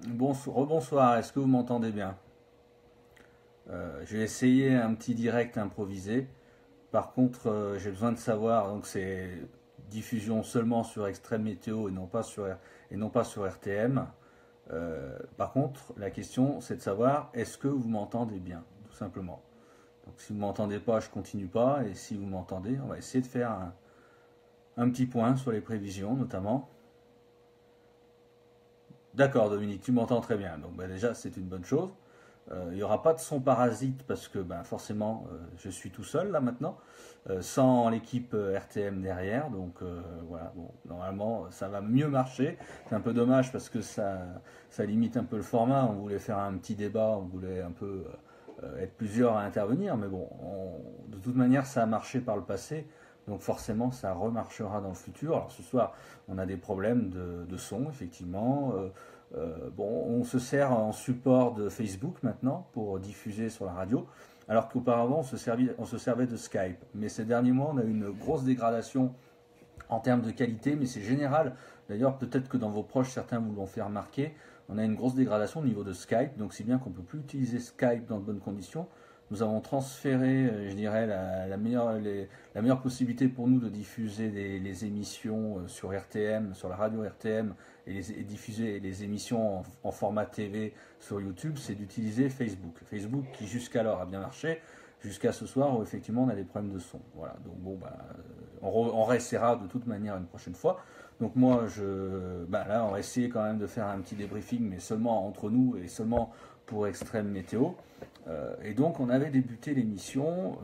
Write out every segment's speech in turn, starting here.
Rebonsoir, est-ce que vous m'entendez bien? J'ai essayé un petit direct improvisé. Par contre, j'ai besoin de savoir, donc c'est diffusion seulement sur Extrême Météo et non pas sur RTM. Par contre, la question c'est de savoir est-ce que vous m'entendez bien, tout simplement. Donc si vous m'entendez pas, je continue pas. Et si vous m'entendez, on va essayer de faire un petit point sur les prévisions notamment. D'accord Dominique, tu m'entends très bien. Donc déjà c'est une bonne chose. Il n'y aura pas de son parasite parce que forcément je suis tout seul là maintenant, sans l'équipe RTM derrière. Donc voilà, bon, normalement ça va mieux marcher. C'est un peu dommage parce que ça limite un peu le format. On voulait faire un petit débat, on voulait un peu être plusieurs à intervenir, mais bon, de toute manière ça a marché par le passé. Donc forcément ça remarchera dans le futur. Alors ce soir on a des problèmes de son effectivement. Bon, on se sert en support de Facebook maintenant pour diffuser sur la radio, alors qu'auparavant on se servait de Skype. Mais ces derniers mois, on a eu une grosse dégradation en termes de qualité, mais c'est général. D'ailleurs, peut-être que dans vos proches, certains vous l'ont fait remarquer, on a une grosse dégradation au niveau de Skype, donc si bien qu'on ne peut plus utiliser Skype dans de bonnes conditions. Nous avons transféré, je dirais, la meilleure possibilité pour nous de diffuser les émissions sur RTM, sur la radio RTM, et diffuser les émissions en format TV sur YouTube, c'est d'utiliser Facebook. Facebook qui jusqu'alors a bien marché, jusqu'à ce soir où effectivement on a des problèmes de son. Voilà, donc bon, on réessayera de toute manière une prochaine fois. Donc moi, là, on va essayer quand même de faire un petit débriefing, mais seulement entre nous et seulement pour Extrême Météo. Et donc on avait débuté l'émission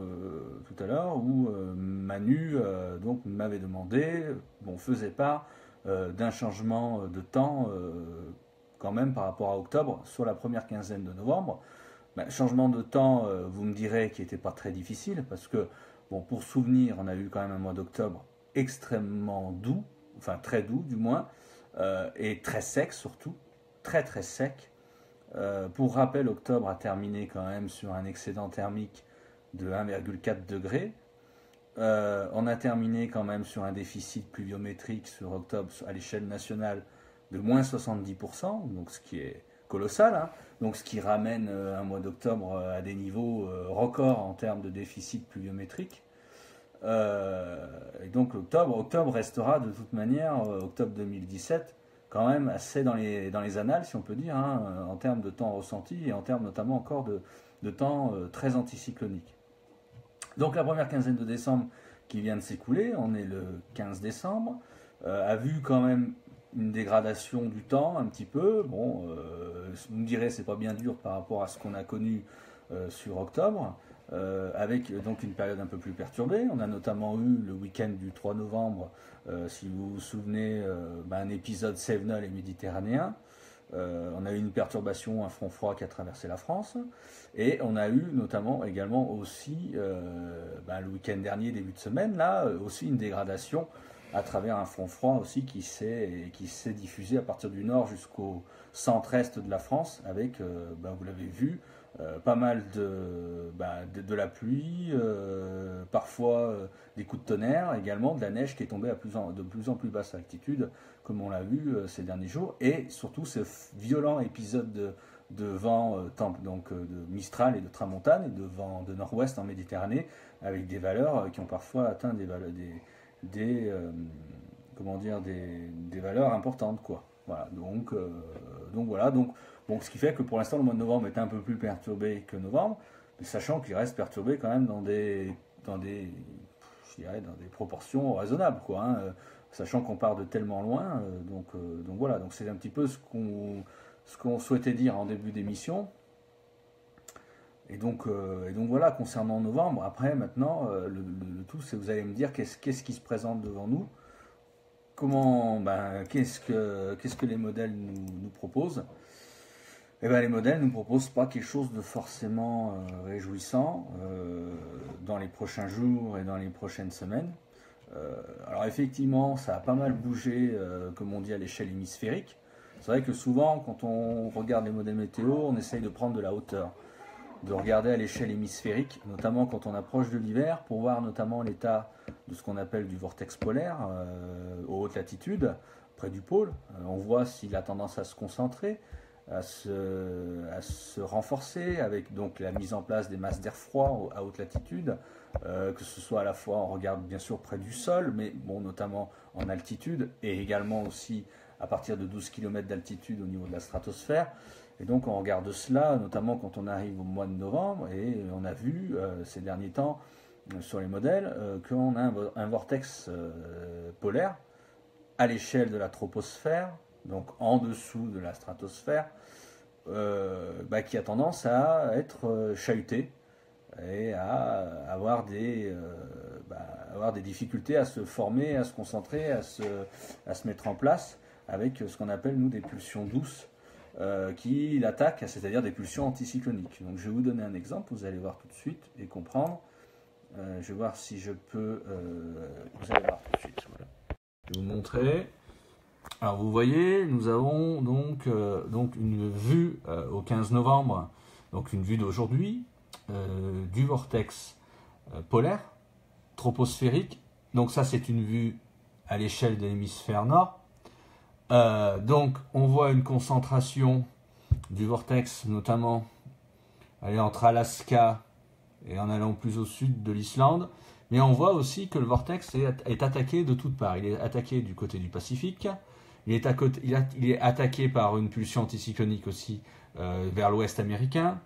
tout à l'heure où Manu donc m'avait demandé, bon, faisait part d'un changement de temps quand même par rapport à octobre sur la première quinzaine de novembre. Changement de temps, vous me direz, qui n'était pas très difficile parce que, bon, pour souvenir, on a eu quand même un mois d'octobre extrêmement doux, enfin très doux du moins, et très sec surtout, très très sec. Pour rappel, octobre a terminé quand même sur un excédent thermique de 1,4 degré. On a terminé quand même sur un déficit pluviométrique sur octobre à l'échelle nationale de moins 70%, donc ce qui est colossal, hein. Donc ce qui ramène un mois d'octobre à des niveaux records en termes de déficit pluviométrique. Et donc octobre restera de toute manière, octobre 2017, quand même assez dans les annales, si on peut dire, hein, en termes de temps ressenti et en termes notamment encore de temps très anticyclonique. Donc la première quinzaine de décembre qui vient de s'écouler, on est le 15 décembre, a vu quand même une dégradation du temps un petit peu. Bon, vous me direz c'est pas bien dur par rapport à ce qu'on a connu sur octobre, avec donc une période un peu plus perturbée. On a notamment eu le week-end du 3 novembre, si vous vous souvenez, un épisode cévenol et méditerranéen. On a eu une perturbation, un front froid qui a traversé la France, et on a eu notamment également aussi le week-end dernier, début de semaine, là aussi une dégradation à travers un front froid aussi qui s'est diffusé à partir du nord jusqu'au centre-est de la France, avec, vous l'avez vu, pas mal de la pluie, parfois des coups de tonnerre, également de la neige qui est tombée de plus en plus basse altitude, comme on l'a vu ces derniers jours, et surtout ce violent épisode de vent donc de Mistral et de Tramontane, et de vent de nord-ouest en Méditerranée, avec des valeurs qui ont parfois atteint des valeurs importantes, quoi. Voilà, donc voilà, donc bon, ce qui fait que pour l'instant le mois de novembre est un peu plus perturbé que novembre, mais sachant qu'il reste perturbé quand même je dirais, dans des proportions raisonnables, quoi, hein, sachant qu'on part de tellement loin, donc voilà, donc c'est un petit peu ce qu'on souhaitait dire en début d'émission. Et donc voilà, concernant novembre, après maintenant, le tout, c'est vous allez me dire qu'est-ce qui se présente devant nous, qu'est-ce que les modèles nous proposent. Eh bien, les modèles ne nous proposent pas quelque chose de forcément réjouissant dans les prochains jours et dans les prochaines semaines. Alors effectivement, ça a pas mal bougé, comme on dit, à l'échelle hémisphérique. C'est vrai que souvent, quand on regarde les modèles météo, on essaye de prendre de la hauteur, de regarder à l'échelle hémisphérique, notamment quand on approche de l'hiver, pour voir notamment l'état de ce qu'on appelle du vortex polaire aux hautes latitudes, près du pôle. On voit s'il a tendance à se concentrer. à se renforcer avec donc la mise en place des masses d'air froid à haute latitude, que ce soit à la fois on regarde bien sûr près du sol, mais bon, notamment en altitude et également aussi à partir de 12 km d'altitude au niveau de la stratosphère. Et donc on regarde cela notamment quand on arrive au mois de novembre, et on a vu ces derniers temps sur les modèles qu'on a un vortex polaire à l'échelle de la troposphère, donc en dessous de la stratosphère, qui a tendance à être chahuté et à avoir des difficultés à se former, à se concentrer, à se mettre en place avec ce qu'on appelle nous des pulsions douces qui l'attaquent, c'est-à-dire des pulsions anticycloniques. Donc je vais vous donner un exemple, vous allez voir tout de suite et comprendre. Je vais voir si je peux... vous allez voir tout de suite. Voilà. Je vais vous montrer. Alors vous voyez, nous avons donc une vue au 15 novembre, donc une vue d'aujourd'hui, du vortex polaire, troposphérique. Donc ça c'est une vue à l'échelle de l'hémisphère nord. Donc on voit une concentration du vortex, notamment entre Alaska et en allant plus au sud de l'Islande. Mais on voit aussi que le vortex est attaqué de toutes parts. Il est attaqué du côté du Pacifique. Il est attaqué par une pulsion anticyclonique aussi vers l'ouest américain.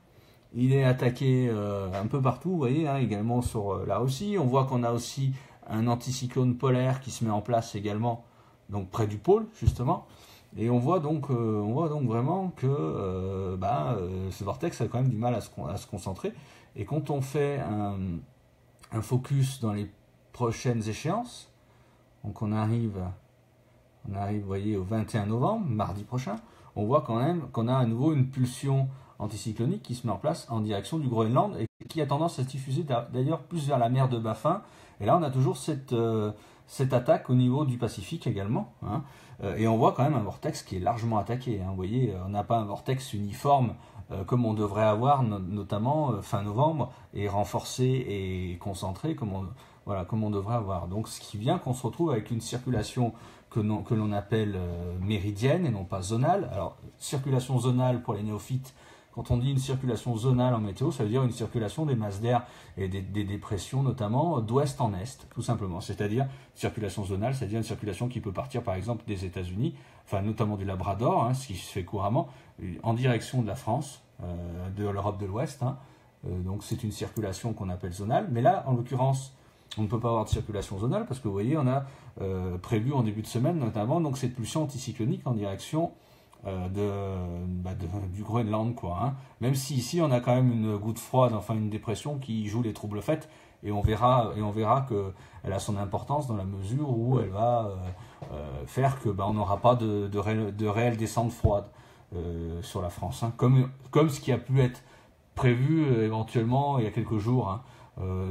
Il est attaqué un peu partout, vous voyez, également sur la Russie. On voit qu'on a aussi un anticyclone polaire qui se met en place également, donc près du pôle, justement. Et on voit donc vraiment que ce vortex a quand même du mal à se concentrer. Et quand on fait un focus dans les prochaines échéances, donc on arrive, vous voyez, au 21 novembre, mardi prochain, on voit quand même qu'on a à nouveau une pulsion anticyclonique qui se met en place en direction du Groenland et qui a tendance à se diffuser d'ailleurs plus vers la mer de Baffin. Et là, on a toujours cette attaque au niveau du Pacifique également. Et on voit quand même un vortex qui est largement attaqué. Vous voyez, on n'a pas un vortex uniforme comme on devrait avoir, notamment fin novembre, et renforcé et concentré comme on devrait avoir. Donc ce qui vient qu'on se retrouve avec une circulation que l'on appelle méridienne et non pas zonale. Alors, circulation zonale pour les néophytes, quand on dit une circulation zonale en météo, ça veut dire une circulation des masses d'air et des dépressions, notamment d'ouest en est, tout simplement. C'est-à-dire, circulation zonale, c'est-à-dire une circulation qui peut partir, par exemple, des États-Unis, enfin, notamment du Labrador, ce qui se fait couramment, en direction de la France, de l'Europe de l'Ouest. Donc, c'est une circulation qu'on appelle zonale. Mais là, en l'occurrence, on ne peut pas avoir de circulation zonale parce que vous voyez, on a prévu en début de semaine notamment donc cette pulsion anticyclonique en direction du Groenland, quoi. Même si ici on a quand même une goutte froide, enfin une dépression qui joue les troubles faits, et on verra qu'elle a son importance dans la mesure où elle va faire que on n'aura pas de réelle descente froide sur la France, comme ce qui a pu être prévu éventuellement il y a quelques jours.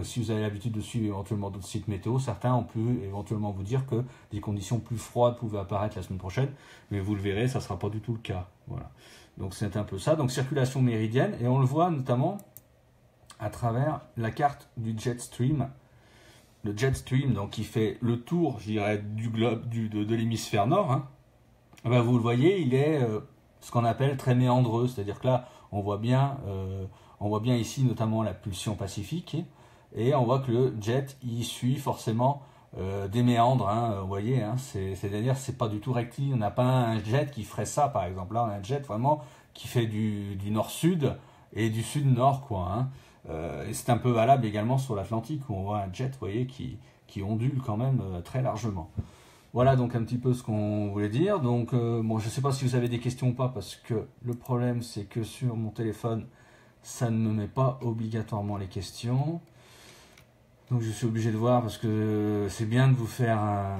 Si vous avez l'habitude de suivre éventuellement d'autres sites météo, certains ont pu éventuellement vous dire que des conditions plus froides pouvaient apparaître la semaine prochaine, mais vous le verrez, ça ne sera pas du tout le cas. Voilà. Donc c'est un peu ça. Donc circulation méridienne, et on le voit notamment à travers la carte du jet stream. Le jet stream, donc qui fait le tour, je dirais, du globe, de l'hémisphère nord. Vous le voyez, il est ce qu'on appelle très méandreux, c'est-à-dire que là, on voit bien ici notamment la pulsion pacifique, et on voit que le jet il suit forcément des méandres, vous voyez, c'est-à-dire c'est pas du tout rectiligne. On n'a pas un jet qui ferait ça, par exemple. Là on a un jet vraiment qui fait du nord-sud et du sud-nord, quoi. Et c'est un peu valable également sur l'Atlantique où on voit un jet, vous voyez, qui ondule quand même très largement. Voilà donc un petit peu ce qu'on voulait dire. Donc bon, je sais pas si vous avez des questions ou pas, parce que le problème c'est que sur mon téléphone ça ne me met pas obligatoirement les questions. Donc je suis obligé de voir, parce que c'est bien de vous faire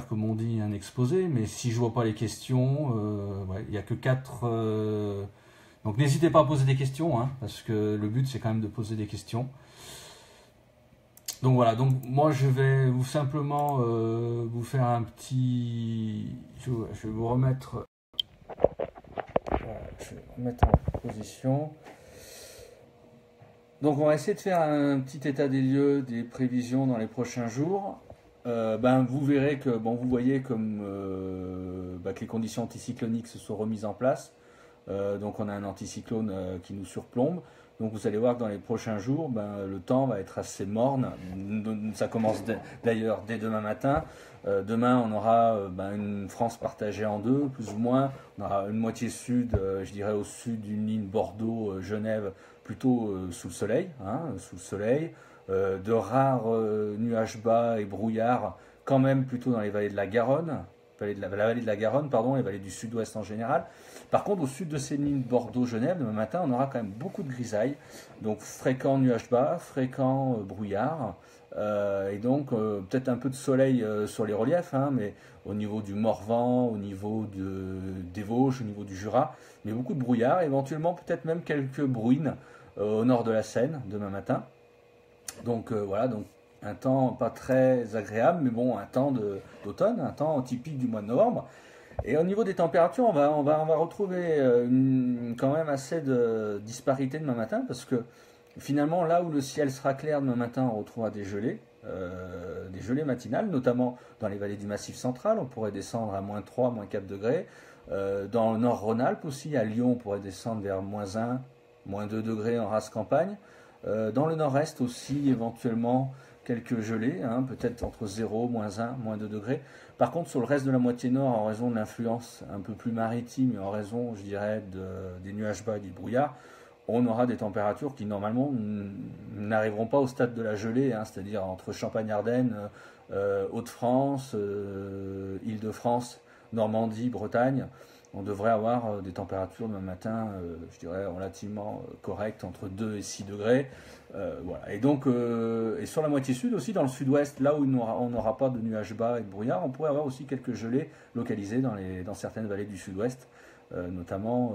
comme on dit, un exposé, mais si je vois pas les questions, il n'y a que 4. Donc n'hésitez pas à poser des questions, parce que le but c'est quand même de poser des questions. Donc voilà, donc moi je vais simplement vous faire un petit... Je vais vous remettre... Je vais vous mettre en position. Donc on va essayer de faire un petit état des lieux des prévisions dans les prochains jours. Vous verrez que, bon, vous voyez comme que les conditions anticycloniques se sont remises en place. Donc on a un anticyclone qui nous surplombe. Donc vous allez voir que dans les prochains jours, le temps va être assez morne. Ça commence d'ailleurs dès demain matin. Demain, on aura une France partagée en deux, plus ou moins. On aura une moitié sud, je dirais au sud d'une ligne Bordeaux-Genève, plutôt sous le soleil, hein, sous le soleil. De rares nuages bas et brouillards, quand même plutôt dans les vallées de la Garonne, la vallée de la Garonne, pardon, les vallées du sud-ouest en général. Par contre, au sud de ces lignes Bordeaux-Genève, demain matin, on aura quand même beaucoup de grisailles. Donc fréquents nuages bas, fréquents brouillards. Et donc peut-être un peu de soleil sur les reliefs, hein, mais au niveau du Morvan, au niveau des Vosges, au niveau du Jura, mais beaucoup de brouillard, éventuellement peut-être même quelques bruines au nord de la Seine demain matin. Donc voilà, donc un temps pas très agréable, mais bon, un temps d'automne, un temps typique du mois de novembre. Et au niveau des températures, on va retrouver quand même assez de disparité demain matin, parce que finalement, là où le ciel sera clair demain matin, on retrouvera des gelées matinales, notamment dans les vallées du Massif central. On pourrait descendre à -3, -4 degrés. Dans le nord Rhône-Alpes aussi, à Lyon, on pourrait descendre vers -1, -2 degrés en race campagne. Dans le nord-est aussi, éventuellement, quelques gelées, hein, peut-être entre 0, -1, -2 degrés. Par contre, sur le reste de la moitié nord, en raison de l'influence un peu plus maritime et en raison, je dirais, des nuages bas et du brouillard, on aura des températures qui, normalement, n'arriveront pas au stade de la gelée, hein, c'est-à-dire entre Champagne-Ardenne, Hauts-de-France, Île-de-France, Normandie, Bretagne. On devrait avoir des températures demain matin, je dirais, relativement correctes, entre 2 et 6 degrés. Voilà. Et donc, et sur la moitié sud aussi, dans le sud-ouest, là où on n'aura pas de nuages bas et de brouillard, on pourrait avoir aussi quelques gelées localisées dans certaines vallées du sud-ouest, notamment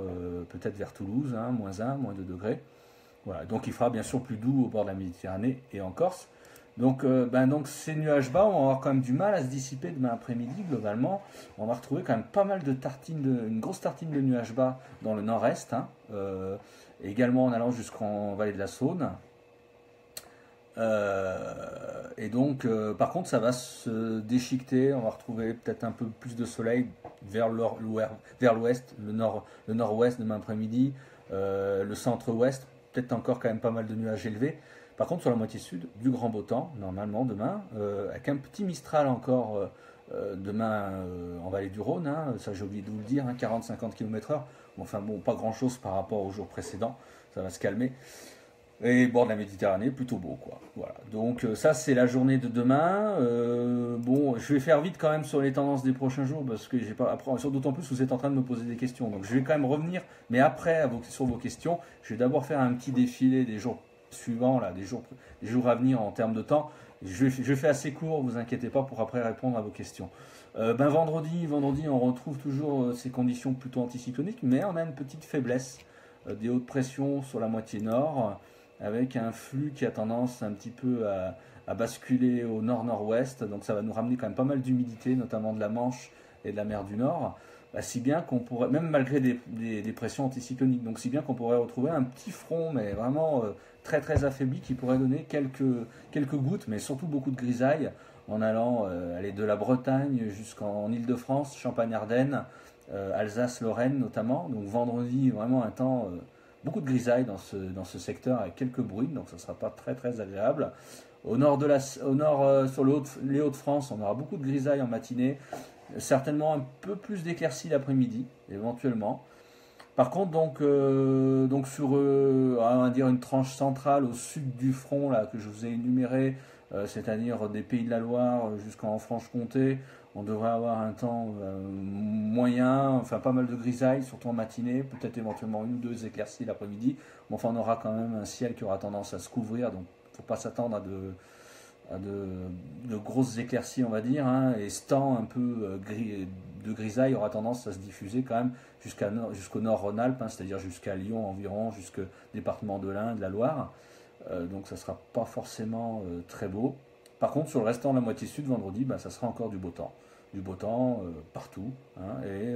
peut-être vers Toulouse, hein, -1, -2 degrés. Voilà. Donc il fera bien sûr plus doux au bord de la Méditerranée et en Corse. Donc, donc ces nuages bas vont avoir quand même du mal à se dissiper demain après-midi globalement. On va retrouver quand même pas mal de une grosse tartine de nuages bas dans le nord-est, hein, également en allant jusqu'en vallée de la Saône. Et donc, par contre, ça va se déchiqueter. On va retrouver peut-être un peu plus de soleil vers l'ouest, le nord-ouest demain après-midi, le centre-ouest, peut-être encore quand même pas mal de nuages élevés. Par contre, sur la moitié sud, du grand beau temps, normalement demain, avec un petit Mistral encore demain en vallée du Rhône, hein, ça j'ai oublié de vous le dire, hein, 40-50 km/h. Bon, enfin bon, pas grand-chose par rapport aux jours précédents, ça va se calmer. Et bord de la Méditerranée, plutôt beau, quoi. Voilà. Donc ça, c'est la journée de demain. Bon, je vais faire vite quand même sur les tendances des prochains jours, parce que j'ai pas, après, d'autant plus que vous êtes en train de me poser des questions. Donc je vais quand même revenir, mais après sur vos questions, je vais d'abord faire un petit défilé des jours suivants, là, des jours à venir en termes de temps. Je fais assez court, vous inquiétez pas, pour après répondre à vos questions. Vendredi, on retrouve toujours ces conditions plutôt anticycloniques, mais on a une petite faiblesse des hautes pressions sur la moitié nord, avec un flux qui a tendance un petit peu à basculer au nord-nord-ouest. Donc ça va nous ramener quand même pas mal d'humidité, notamment de la Manche et de la mer du Nord. Si bien qu'on pourrait, même malgré des pressions anticycloniques, donc si bien qu'on pourrait retrouver un petit front, mais vraiment très très affaibli, qui pourrait donner quelques gouttes, mais surtout beaucoup de grisailles, en allant aller de la Bretagne jusqu'en Île-de-France, Champagne-Ardenne, Alsace-Lorraine notamment. Donc vendredi, vraiment un temps, beaucoup de grisailles dans ce secteur, avec quelques bruines, donc ça ne sera pas très très agréable. Au nord, sur les Hauts-de-France, on aura beaucoup de grisailles en matinée, certainement un peu plus d'éclaircies l'après-midi, éventuellement. Par contre, donc sur on va dire une tranche centrale au sud du front là, que je vous ai énuméré, c'est-à-dire des Pays de la Loire jusqu'en Franche-Comté, on devrait avoir un temps moyen, enfin pas mal de grisailles, surtout en matinée, peut-être éventuellement une ou deux éclaircies l'après-midi. Mais enfin, on aura quand même un ciel qui aura tendance à se couvrir, donc il ne faut pas s'attendre à de grosses éclaircies, on va dire, hein, et ce temps un peu de grisaille aura tendance à se diffuser quand même jusqu'au nord Rhône-Alpes, hein, c'est-à-dire jusqu'à Lyon environ, jusqu'au département de l'Ain, de la Loire. Donc ça ne sera pas forcément très beau. Par contre, sur le restant de la moitié sud, vendredi, ça sera encore du beau temps. Du beau temps partout. Hein, et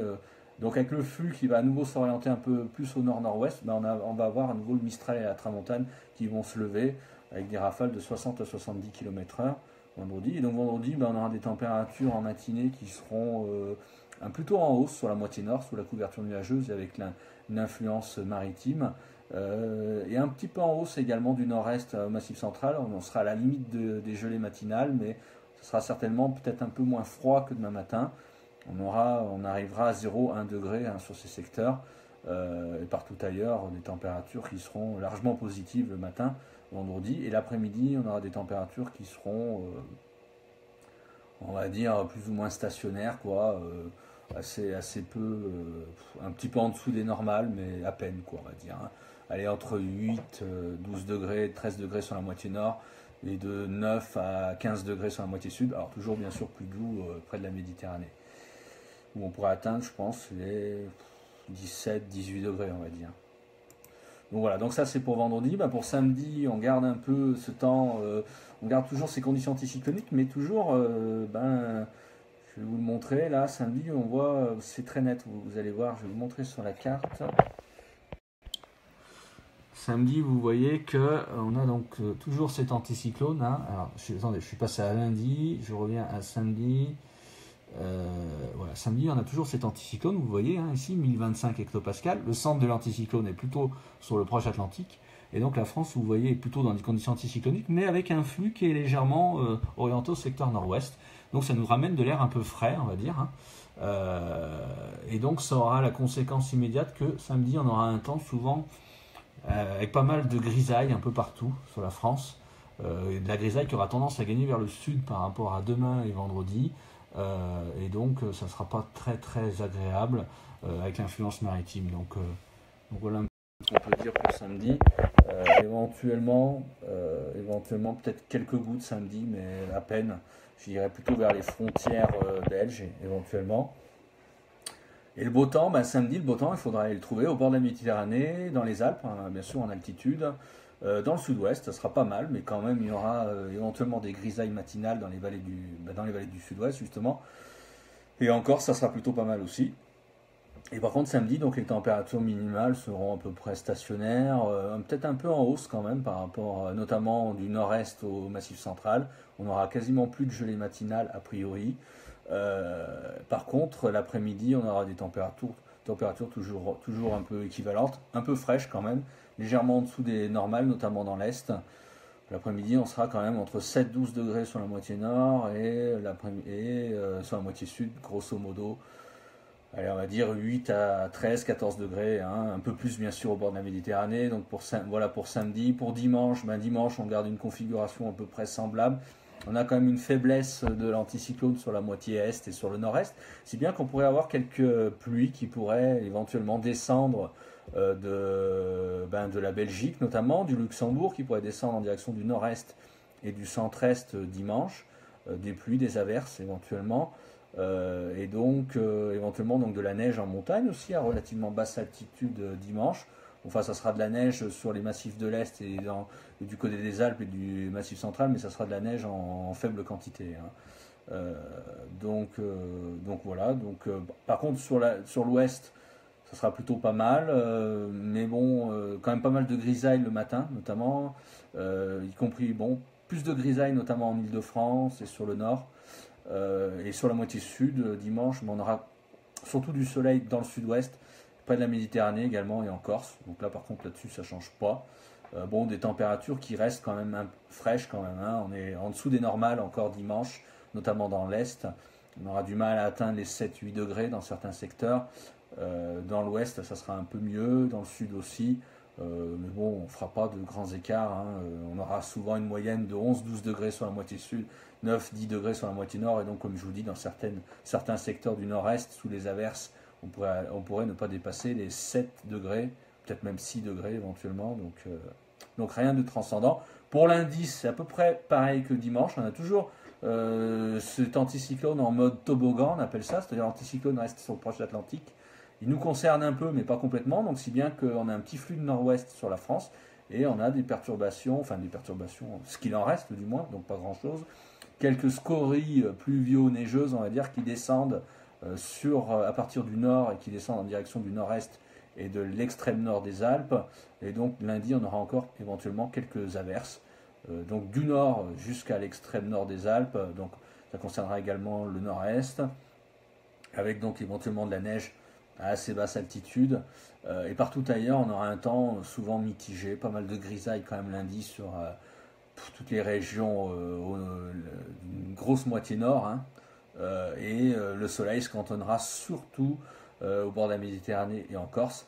donc avec le flux qui va à nouveau s'orienter un peu plus au nord-nord-ouest, on va avoir à nouveau le Mistral et la Tramontane qui vont se lever avec des rafales de 60 à 70 km/h. vendredi. Et donc vendredi, on aura des températures en matinée qui seront plutôt en hausse sur la moitié nord, sous la couverture nuageuse et avec l'influence maritime. Et un petit peu en hausse également du nord-est au Massif central. On sera à la limite des gelées matinales, mais ce sera certainement peut-être un peu moins froid que demain matin. On arrivera à 0,1 degré sur ces secteurs. Et partout ailleurs, des températures qui seront largement positives le matin, vendredi. Et l'après-midi, on aura des températures qui seront, on va dire, plus ou moins stationnaires, quoi. Assez peu, un petit peu en dessous des normales, mais à peine, quoi, on va dire. Allez, entre 8, 12 degrés, 13 degrés sur la moitié nord, et de 9 à 15 degrés sur la moitié sud. Alors toujours bien sûr plus doux près de la Méditerranée, où on pourrait atteindre, je pense, les 17, 18 degrés, on va dire. Donc voilà, donc ça c'est pour vendredi. Pour samedi, on garde un peu ce temps, on garde toujours ces conditions anticycloniques, mais toujours, je vais vous le montrer, là, samedi, on voit, c'est très net, vous allez voir, je vais vous montrer sur la carte. Samedi, vous voyez que on a donc toujours cet anticyclone. Alors, attendez, je suis passé à lundi, je reviens à samedi. Voilà, samedi, on a toujours cet anticyclone, vous voyez, ici, 1025 hectopascales. Le centre de l'anticyclone est plutôt sur le proche Atlantique. Et donc la France, vous voyez, est plutôt dans des conditions anticycloniques, mais avec un flux qui est légèrement orienté au secteur nord-ouest. Donc ça nous ramène de l'air un peu frais, on va dire. Et donc ça aura la conséquence immédiate que samedi, on aura un temps souvent avec pas mal de grisailles un peu partout sur la France. De la grisaille qui aura tendance à gagner vers le sud par rapport à demain et vendredi. Et donc ça ne sera pas très très agréable avec l'influence maritime. Donc voilà ce qu'on peut dire pour samedi. Éventuellement peut-être quelques gouttes samedi, mais à peine. Je dirais plutôt vers les frontières belges éventuellement. Et le beau temps, samedi, le beau temps, il faudra aller le trouver au bord de la Méditerranée, dans les Alpes, bien sûr en altitude, dans le sud-ouest, ça sera pas mal, mais quand même il y aura éventuellement des grisailles matinales dans les vallées du sud-ouest justement. Et encore, ça sera plutôt pas mal aussi. Et par contre samedi, donc les températures minimales seront à peu près stationnaires, peut-être un peu en hausse quand même par rapport notamment du nord-est au Massif central. On aura quasiment plus de gelée matinale a priori. Par contre, l'après-midi, on aura des températures toujours un peu équivalentes, un peu fraîches quand même, légèrement en dessous des normales, notamment dans l'Est. L'après-midi, on sera quand même entre 7-12 degrés sur la moitié nord et sur la moitié sud, grosso modo. Allez, on va dire 8 à 13, 14 degrés, un peu plus bien sûr au bord de la Méditerranée. Donc voilà pour samedi. Pour dimanche, dimanche, on garde une configuration à peu près semblable. On a quand même une faiblesse de l'anticyclone sur la moitié est et sur le nord-est, si bien qu'on pourrait avoir quelques pluies qui pourraient éventuellement descendre de la Belgique, notamment du Luxembourg, qui pourraient descendre en direction du nord-est et du centre-est dimanche, des pluies, des averses éventuellement, et donc éventuellement donc de la neige en montagne aussi à relativement basse altitude dimanche. Enfin, ça sera de la neige sur les massifs de l'Est et du côté des Alpes et du Massif central, mais ça sera de la neige en faible quantité. Donc voilà. Par contre, sur l'Ouest, ça sera plutôt pas mal. Mais bon, quand même pas mal de grisailles le matin, notamment. Y compris, plus de grisailles, notamment en Île-de-France et sur le Nord. Et sur la moitié sud, dimanche, on aura surtout du soleil dans le sud-ouest, près de la Méditerranée également et en Corse. Donc là par contre là-dessus ça change pas. Des températures qui restent quand même fraîches quand même. On est en dessous des normales encore dimanche, notamment dans l'Est. On aura du mal à atteindre les 7-8 degrés dans certains secteurs. Dans l'Ouest ça sera un peu mieux, dans le Sud aussi. Mais bon, on ne fera pas de grands écarts. On aura souvent une moyenne de 11-12 degrés sur la moitié sud, 9-10 degrés sur la moitié nord. Et donc comme je vous dis, dans certains secteurs du nord-est, sous les averses, on pourrait ne pas dépasser les 7 degrés, peut-être même 6 degrés éventuellement, donc rien de transcendant. Pour lundi, c'est à peu près pareil que dimanche, on a toujours cet anticyclone en mode toboggan, on appelle ça, c'est-à-dire l'anticyclone reste sur le proche Atlantique. Il nous concerne un peu, mais pas complètement, donc si bien qu'on a un petit flux de nord-ouest sur la France, et on a des perturbations, ce qu'il en reste du moins, donc pas grand-chose, quelques scories pluvio-neigeuses, on va dire, qui descendent à partir du nord et qui descendent en direction du nord-est et de l'extrême nord des Alpes. Et donc lundi, on aura encore éventuellement quelques averses donc du nord jusqu'à l'extrême nord des Alpes, donc ça concernera également le nord-est, avec donc éventuellement de la neige à assez basse altitude. Et partout ailleurs, on aura un temps souvent mitigé, pas mal de grisailles quand même lundi sur toutes les régions, une grosse moitié nord, hein. Et le soleil se cantonnera surtout au bord de la Méditerranée et en Corse.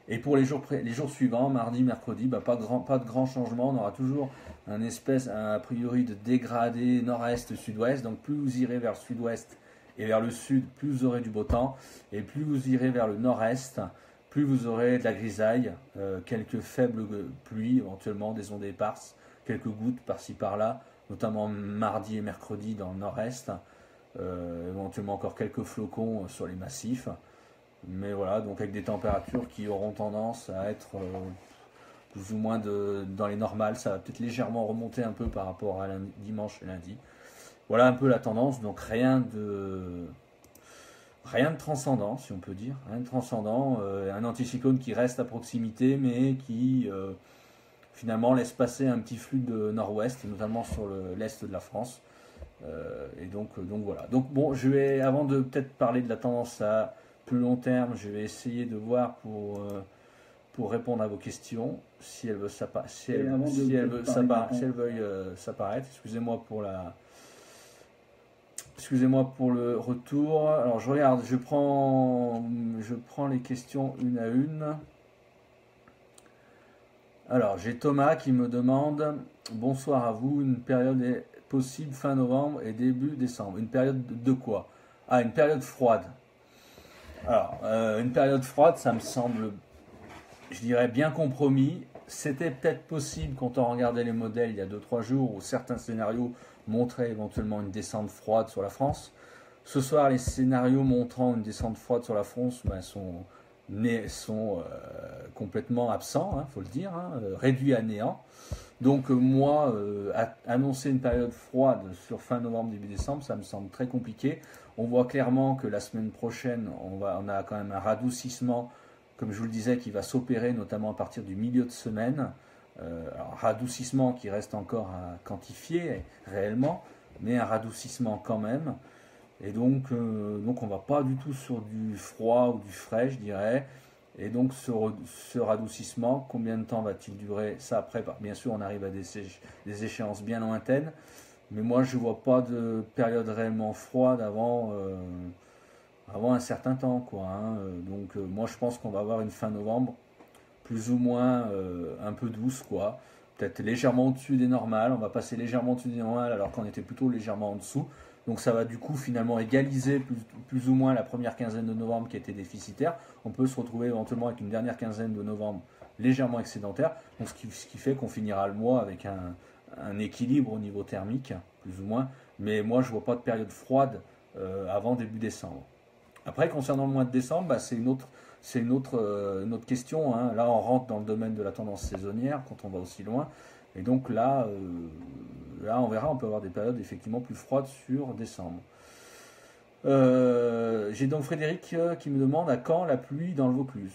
Et pour les jours suivants, mardi, mercredi, pas de grand changement. On aura toujours a priori de dégradé nord-est, sud-ouest. Donc plus vous irez vers le sud-ouest et vers le sud, plus vous aurez du beau temps. Et plus vous irez vers le nord-est, plus vous aurez de la grisaille, quelques faibles pluies, éventuellement des ondes éparses, quelques gouttes par-ci par-là, notamment mardi et mercredi dans le nord-est. Éventuellement encore quelques flocons sur les massifs. Mais voilà, donc avec des températures qui auront tendance à être plus ou moins dans les normales. Ça va peut-être légèrement remonter un peu par rapport à dimanche et lundi. Voilà un peu la tendance, donc rien de transcendant, si on peut dire. Rien de transcendant. Un anticyclone qui reste à proximité, mais qui finalement laisse passer un petit flux de nord-ouest, notamment sur l'est de la France. Et donc voilà. Donc bon, avant de peut-être parler de la tendance à plus long terme, je vais essayer de voir pour répondre à vos questions, si elle veut s'apparaître. Excusez-moi pour le retour. Alors je regarde, je prends les questions une à une. Alors j'ai Thomas qui me demande: bonsoir à vous, une période est possible fin novembre et début décembre. Une période de quoi? Ah, une période froide. Alors, une période froide, ça me semble, je dirais, bien compromis. C'était peut-être possible quand on regardait les modèles il y a 2-3 jours, où certains scénarios montraient éventuellement une descente froide sur la France. Ce soir, les scénarios montrant une descente froide sur la France sont complètement absents, faut le dire, réduits à néant. Donc moi, annoncer une période froide sur fin novembre, début décembre, ça me semble très compliqué. On voit clairement que la semaine prochaine, on a quand même un radoucissement, comme je vous le disais, qui va s'opérer notamment à partir du milieu de semaine. Alors, radoucissement qui reste encore à quantifier réellement, mais un radoucissement quand même. Et donc on va pas du tout sur du froid ou du frais, je dirais. Et donc ce radoucissement, combien de temps va-t-il durer? Ça après, bien sûr, on arrive à des échéances bien lointaines. Mais moi, je ne vois pas de période réellement froide avant un certain temps, quoi, hein. Donc moi, je pense qu'on va avoir une fin novembre plus ou moins un peu douce, quoi. Peut-être légèrement au-dessus des normales. On va passer légèrement au-dessus des normales alors qu'on était plutôt légèrement en dessous. Donc ça va du coup finalement égaliser plus ou moins la première quinzaine de novembre qui était déficitaire. On peut se retrouver éventuellement avec une dernière quinzaine de novembre légèrement excédentaire. Donc ce qui fait qu'on finira le mois avec un équilibre au niveau thermique, plus ou moins. Mais moi je ne vois pas de période froide avant début décembre. Après, concernant le mois de décembre, c'est une autre question, hein. Là, on rentre dans le domaine de la tendance saisonnière quand on va aussi loin. Et donc là, on verra, on peut avoir des périodes effectivement plus froides sur décembre. J'ai donc Frédéric qui me demande: à quand la pluie dans le Vaucluse?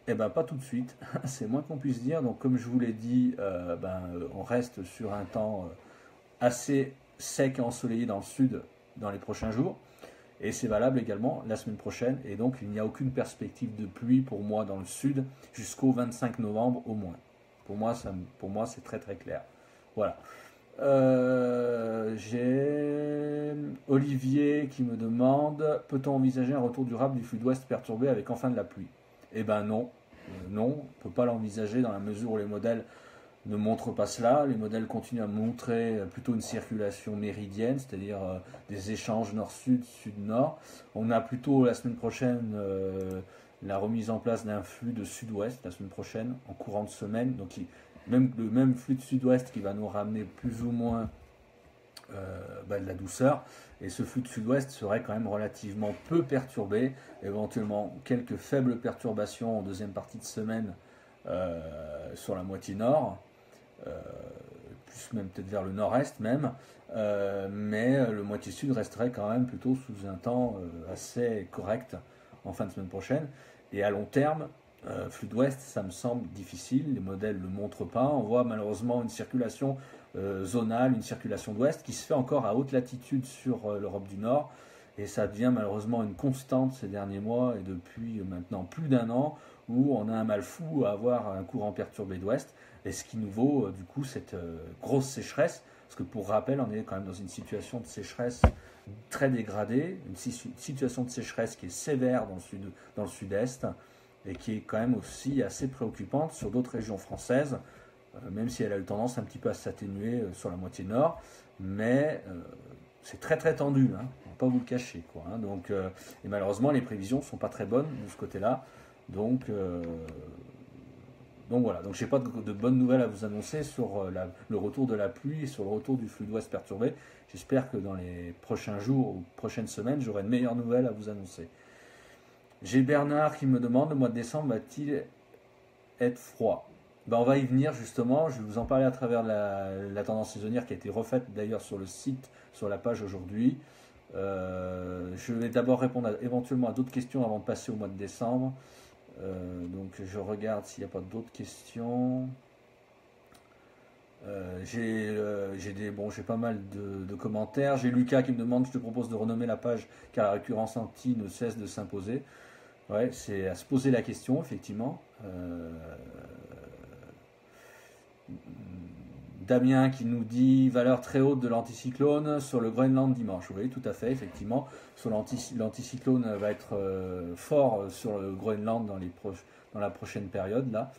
Eh ben pas tout de suite, c'est moins qu'on puisse dire. Donc comme je vous l'ai dit, on reste sur un temps assez sec et ensoleillé dans le sud dans les prochains jours. Et c'est valable également la semaine prochaine. Et donc il n'y a aucune perspective de pluie pour moi dans le sud jusqu'au 25 novembre au moins. Pour moi, c'est très très clair. Voilà. J'ai Olivier qui me demande: peut-on envisager un retour durable du sud-ouest perturbé avec enfin de la pluie? Eh ben non. Non, on ne peut pas l'envisager dans la mesure où les modèles ne montrent pas cela. Les modèles continuent à montrer plutôt une circulation méridienne, c'est-à-dire des échanges nord-sud, sud-nord. On a plutôt la semaine prochaine la remise en place d'un flux de sud-ouest, la semaine prochaine, en courant de semaine. Donc le même flux de sud-ouest qui va nous ramener plus ou moins de la douceur. Et ce flux de sud-ouest serait quand même relativement peu perturbé, éventuellement quelques faibles perturbations en deuxième partie de semaine sur la moitié nord, plus même peut-être vers le nord-est même, mais le moitié sud resterait quand même plutôt sous un temps assez correct en fin de semaine prochaine. Et à long terme, flux d'ouest, ça me semble difficile, les modèles ne le montrent pas. On voit malheureusement une circulation zonale, une circulation d'ouest qui se fait encore à haute latitude sur l'Europe du Nord. Et ça devient malheureusement une constante ces derniers mois et depuis maintenant plus d'un an où on a un mal fou à avoir un courant perturbé d'ouest. Et ce qui nous vaut du coup cette grosse sécheresse. Parce que pour rappel, on est quand même dans une situation de sécheresse très dégradée, une situation de sécheresse qui est sévère dans le sud-est et qui est quand même aussi assez préoccupante sur d'autres régions françaises, même si elle a eu tendance un petit peu à s'atténuer sur la moitié nord, mais c'est très très tendu, hein, on ne va pas vous le cacher, quoi, hein, donc, et malheureusement les prévisions ne sont pas très bonnes de ce côté-là, donc voilà, donc je n'ai pas de bonnes nouvelles à vous annoncer sur le retour de la pluie et sur le retour du flux d'ouest perturbé. J'espère que dans les prochains jours ou prochaines semaines, j'aurai de meilleures nouvelles à vous annoncer. J'ai Bernard qui me demande, le mois de décembre va-t-il être froid? Ben, on va y venir justement, je vais vous en parler à travers la tendance saisonnière qui a été refaite d'ailleurs sur le site, sur la page aujourd'hui. Je vais d'abord répondre éventuellement à d'autres questions avant de passer au mois de décembre. Donc je regarde s'il n'y a pas d'autres questions. J'ai pas mal de commentaires. J'ai Lucas qui me demande, je te propose de renommer la page car la récurrence anti ne cesse de s'imposer. Ouais, c'est à se poser la question, effectivement. Damien qui nous dit valeur très haute de l'anticyclone sur le Groenland dimanche. Oui, tout à fait, effectivement. L'anticyclone va être fort sur le Groenland dans la prochaine période, là,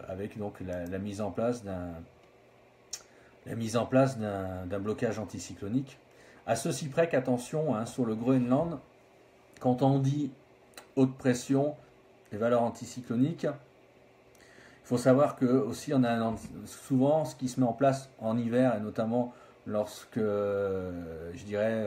avec donc la mise en place d'un blocage anticyclonique. À ceci près qu'attention, hein, sur le Groenland, quand on dit haute pression et valeurs anticycloniques, il faut savoir que aussi on a souvent ce qui se met en place en hiver et notamment lorsque je dirais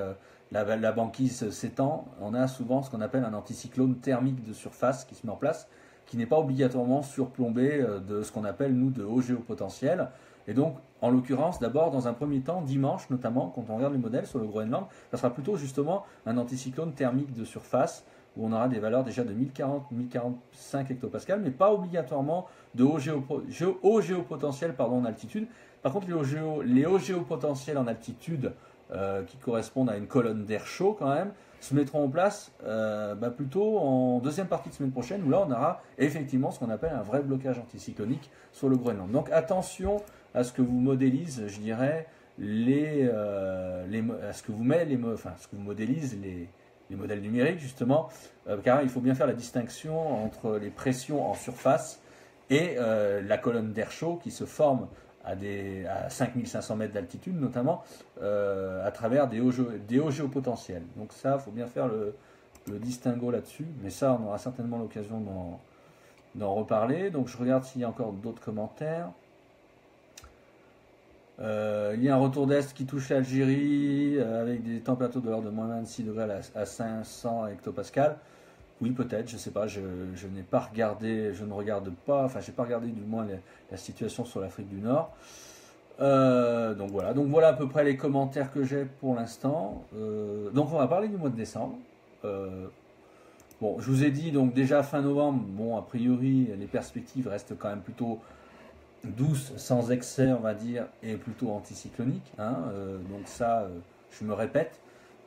la banquise s'étend, on a souvent ce qu'on appelle un anticyclone thermique de surface qui se met en place, qui n'est pas obligatoirement surplombé de ce qu'on appelle nous de haut géopotentiel. Et donc en l'occurrence d'abord dans un premier temps dimanche notamment quand on regarde les modèles sur le Groenland, ça sera plutôt justement un anticyclone thermique de surface où on aura des valeurs déjà de 1040-1045 hectopascales, mais pas obligatoirement de haut géopotentiel en altitude. Par contre, les hauts géopotentiels en altitude, qui correspondent à une colonne d'air chaud quand même, se mettront en place plutôt en deuxième partie de semaine prochaine, où là on aura effectivement ce qu'on appelle un vrai blocage anticyclonique sur le Groenland. Donc attention à ce que vous modélisez, je dirais, à ce que vous modélisez les modèles numériques justement, car il faut bien faire la distinction entre les pressions en surface et la colonne d'air chaud qui se forme à 5500 mètres d'altitude notamment à travers des hauts géopotentiels. Donc ça, il faut bien faire le distinguo là-dessus, mais ça on aura certainement l'occasion d'en reparler. Donc je regarde s'il y a encore d'autres commentaires. Il y a un retour d'Est qui touche l'Algérie avec des températures de l'ordre de moins 26 degrés à 500 hectopascales. Oui, peut-être, je ne sais pas, je n'ai pas regardé, je ne regarde pas, enfin, j'ai pas regardé du moins la situation sur l'Afrique du Nord. Donc voilà à peu près les commentaires que j'ai pour l'instant. Donc on va parler du mois de décembre. Bon, je vous ai dit donc déjà fin novembre, bon, a priori, les perspectives restent quand même plutôt douce, sans excès, on va dire, et plutôt anticyclonique. Hein, donc ça, je me répète.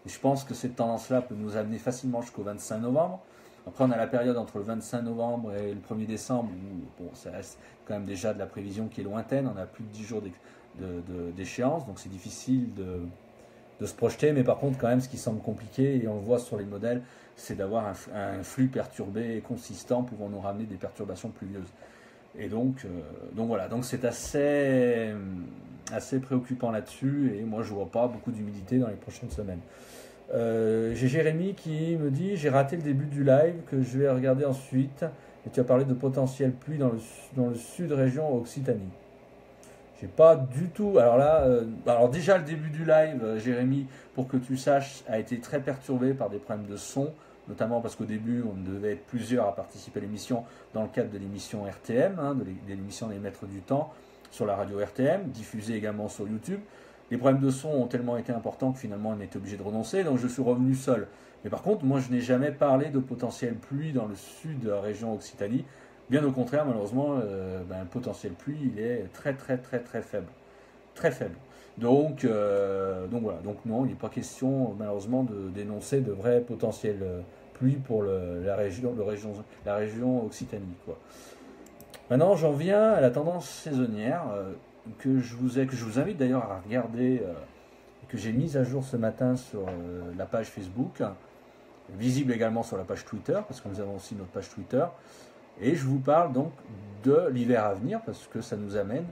Et je pense que cette tendance-là peut nous amener facilement jusqu'au 25 novembre. Après, on a la période entre le 25 novembre et le 1er décembre, où bon, ça reste quand même déjà de la prévision qui est lointaine. On a plus de 10 jours d'échéance, donc c'est difficile de se projeter. Mais par contre, quand même, ce qui semble compliqué, et on le voit sur les modèles, c'est d'avoir un flux perturbé et consistant pouvant nous ramener des perturbations pluvieuses. Et donc voilà, donc c'est assez préoccupant là-dessus, et moi je vois pas beaucoup d'humidité dans les prochaines semaines. J'ai Jérémy qui me dit j'ai raté le début du live que je vais regarder ensuite, et tu as parlé de potentielle pluie dans le sud région Occitanie. J'ai pas du tout. Alors là, alors déjà le début du live, Jérémy, pour que tu saches, a été très perturbé par des problèmes de son, notamment parce qu'au début, on devait être plusieurs à participer à l'émission dans le cadre de l'émission RTM, hein, de l'émission des Maîtres du Temps sur la radio RTM, diffusée également sur YouTube. les problèmes de son ont tellement été importants que finalement on était obligé de renoncer, donc je suis revenu seul. Mais par contre, moi je n'ai jamais parlé de potentiel pluie dans le sud de la région Occitanie. Bien au contraire, malheureusement, le potentiel pluie il est très très très très faible. Très faible. Donc voilà, donc non, il n'est pas question malheureusement de dénoncer de vrais potentiels pluie pour la région Occitanie, quoi. Maintenant, j'en viens à la tendance saisonnière que je vous invite d'ailleurs à regarder, que j'ai mise à jour ce matin sur la page Facebook, visible également sur la page Twitter, parce que nous avons aussi notre page Twitter. Et je vous parle donc de l'hiver à venir, parce que ça nous amène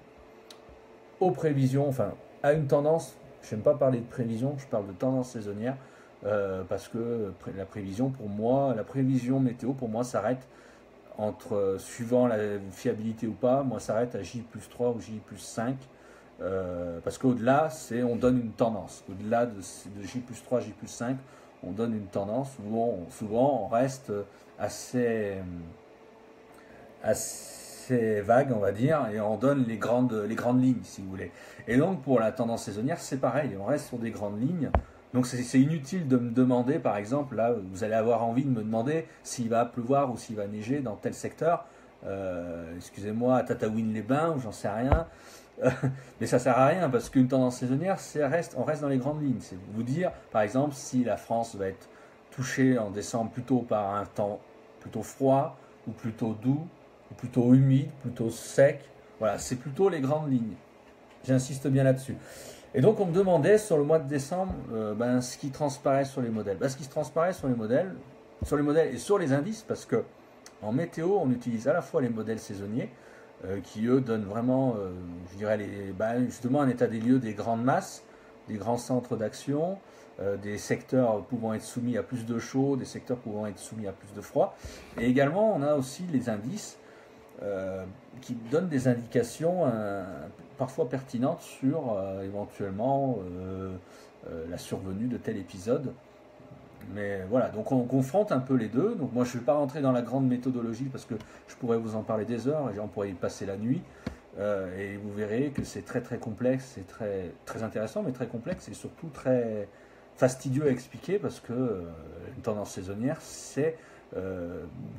aux prévisions, enfin à une tendance. Je n'aime pas parler de prévision, je parle de tendance saisonnière, parce que la prévision pour moi, la prévision météo pour moi s'arrête suivant la fiabilité ou pas, moi s'arrête à J+3 ou J+5, parce qu'au-delà, on donne une tendance. Au-delà de J+3, J+5, on donne une tendance où souvent on reste assez vague, on va dire, et on donne les grandes lignes, si vous voulez. Et donc pour la tendance saisonnière, c'est pareil, on reste sur des grandes lignes. Donc c'est inutile de me demander, par exemple, là, vous allez avoir envie de me demander s'il va pleuvoir ou s'il va neiger dans tel secteur. Excusez-moi, à Tataouine-les-Bains, ou j'en sais rien. Mais ça sert à rien, parce qu'une tendance saisonnière, on reste dans les grandes lignes. C'est vous dire, par exemple, si la France va être touchée en décembre plutôt par un temps plutôt froid, ou plutôt doux, ou plutôt humide, plutôt sec. Voilà, c'est plutôt les grandes lignes. J'insiste bien là-dessus. Et donc on me demandait sur le mois de décembre ce qui transparaît sur les modèles. Ce qui se transparaît sur les modèles et sur les indices, parce que en météo, on utilise à la fois les modèles saisonniers, qui eux donnent vraiment, je dirais, justement un état des lieux des grandes masses, des grands centres d'action, des secteurs pouvant être soumis à plus de chaud, des secteurs pouvant être soumis à plus de froid. Et également, on a aussi les indices qui donnent des indications parfois pertinentes sur éventuellement la survenue de tel épisode. Mais voilà, donc on confronte un peu les deux. Donc moi je ne vais pas rentrer dans la grande méthodologie parce que je pourrais vous en parler des heures et j'en pourrais y passer la nuit. Et vous verrez que c'est très très complexe, c'est très, très intéressant mais très complexe et surtout très fastidieux à expliquer parce que une tendance saisonnière c'est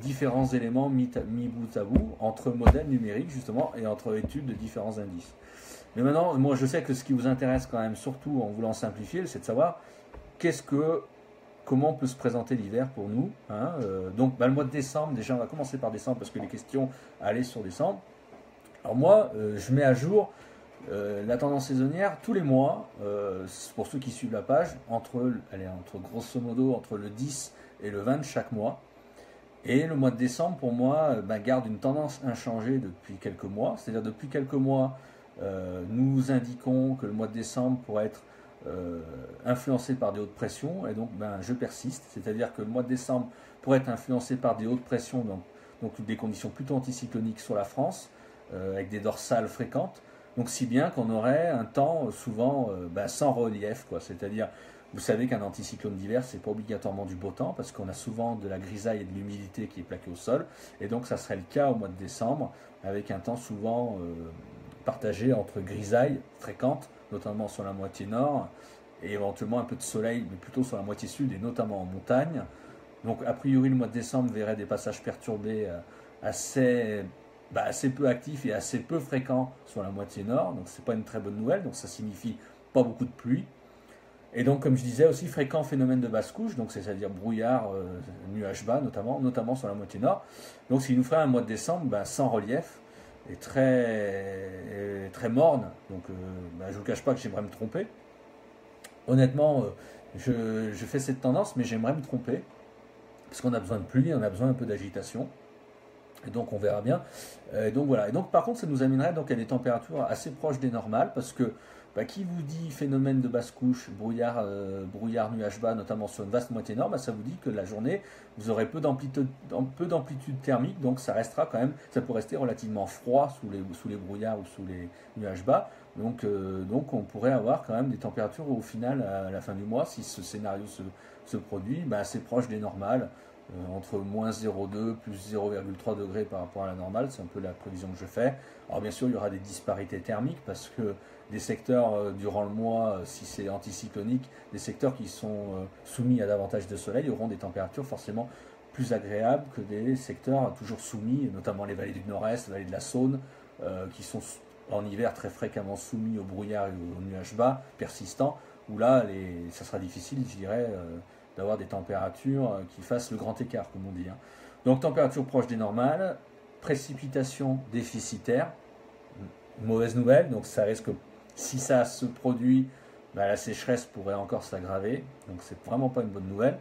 différents éléments mis bout à bout entre modèles numériques justement et entre études de différents indices. Mais maintenant, moi je sais que ce qui vous intéresse quand même surtout en voulant simplifier, c'est de savoir comment peut se présenter l'hiver pour nous, hein. Donc le mois de décembre, déjà on va commencer par décembre parce que les questions allaient sur décembre. Alors moi, je mets à jour la tendance saisonnière tous les mois, pour ceux qui suivent la page, entre grosso modo entre le 10 et le 20 de chaque mois. Et le mois de décembre, pour moi, garde une tendance inchangée depuis quelques mois. C'est-à-dire depuis quelques mois, nous indiquons que le mois de décembre pourrait être influencé par des hautes pressions. Et donc, je persiste. C'est-à-dire que le mois de décembre pourrait être influencé par des hautes pressions, donc des conditions plutôt anticycloniques sur la France, avec des dorsales fréquentes. Donc si bien qu'on aurait un temps souvent sans relief, quoi. C'est-à-dire, vous savez qu'un anticyclone d'hiver, c'est pas obligatoirement du beau temps, parce qu'on a souvent de la grisaille et de l'humidité qui est plaquée au sol, et donc ça serait le cas au mois de décembre, avec un temps souvent partagé entre grisaille fréquente, notamment sur la moitié nord, et éventuellement un peu de soleil, mais plutôt sur la moitié sud, et notamment en montagne. Donc a priori, le mois de décembre verrait des passages perturbés assez peu actifs et assez peu fréquents sur la moitié nord, donc c'est pas une très bonne nouvelle, donc ça signifie pas beaucoup de pluie. Et donc, comme je disais, aussi fréquent phénomène de basse couche, donc c'est-à-dire brouillard, nuages bas notamment sur la moitié nord. Donc, ce qui nous ferait un mois de décembre sans relief et très morne. Donc, je ne vous cache pas que j'aimerais me tromper. Honnêtement, je fais cette tendance, mais j'aimerais me tromper parce qu'on a besoin de pluie, on a besoin un peu d'agitation. Et donc on verra bien. Et donc voilà. Et donc par contre, ça nous amènerait donc à des températures assez proches des normales, parce que qui vous dit phénomène de basse couche, brouillard, nuages bas, notamment sur une vaste moitié nord, ça vous dit que la journée, vous aurez peu d'amplitude thermique, donc ça restera quand même, ça peut rester relativement froid sous les brouillards ou sous les nuages bas. Donc on pourrait avoir quand même des températures au final, à la fin du mois, si ce scénario se produit, assez proche des normales. entre moins 0,2 plus 0,3 degrés par rapport à la normale, c'est un peu la prévision que je fais. Alors bien sûr, il y aura des disparités thermiques parce que des secteurs durant le mois, si c'est anticyclonique, des secteurs qui sont soumis à davantage de soleil auront des températures forcément plus agréables que des secteurs toujours soumis, notamment les vallées du Nord-Est, les vallées de la Saône, qui sont en hiver très fréquemment soumis au brouillard et aux nuages bas persistants, où là, ça sera difficile, je dirais, d'avoir des températures qui fassent le grand écart, comme on dit. Donc température proche des normales, précipitation déficitaire, mauvaise nouvelle, donc ça risque, si ça se produit, la sécheresse pourrait encore s'aggraver, donc c'est vraiment pas une bonne nouvelle.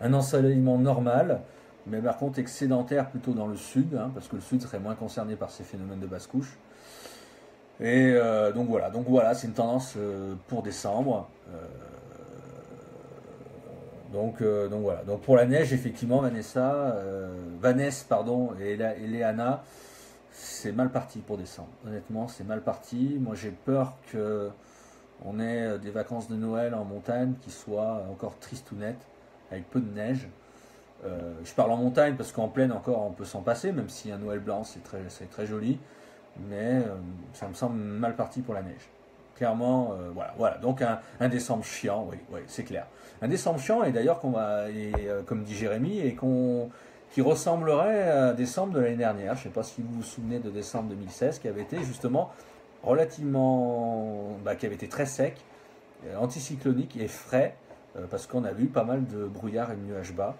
Un ensoleillement normal, mais par contre excédentaire plutôt dans le sud, parce que le sud serait moins concerné par ces phénomènes de basse couche. Et donc voilà, c'est une tendance pour décembre. Donc voilà. Donc pour la neige, effectivement, Vanessa et Léana, c'est mal parti pour décembre. Honnêtement, c'est mal parti. Moi, j'ai peur que on ait des vacances de Noël en montagne qui soient encore tristounettes, avec peu de neige. Je parle en montagne parce qu'en plaine encore on peut s'en passer, même si un Noël blanc c'est très joli, mais ça me semble mal parti pour la neige. Clairement, voilà. Donc un décembre chiant, oui, c'est clair. Un décembre chiant, et d'ailleurs comme dit Jérémy, qui ressemblerait à décembre de l'année dernière. Je ne sais pas si vous vous souvenez de décembre 2016, qui avait été justement qui avait été très sec, anticyclonique et frais, parce qu'on a vu pas mal de brouillard et de nuages bas.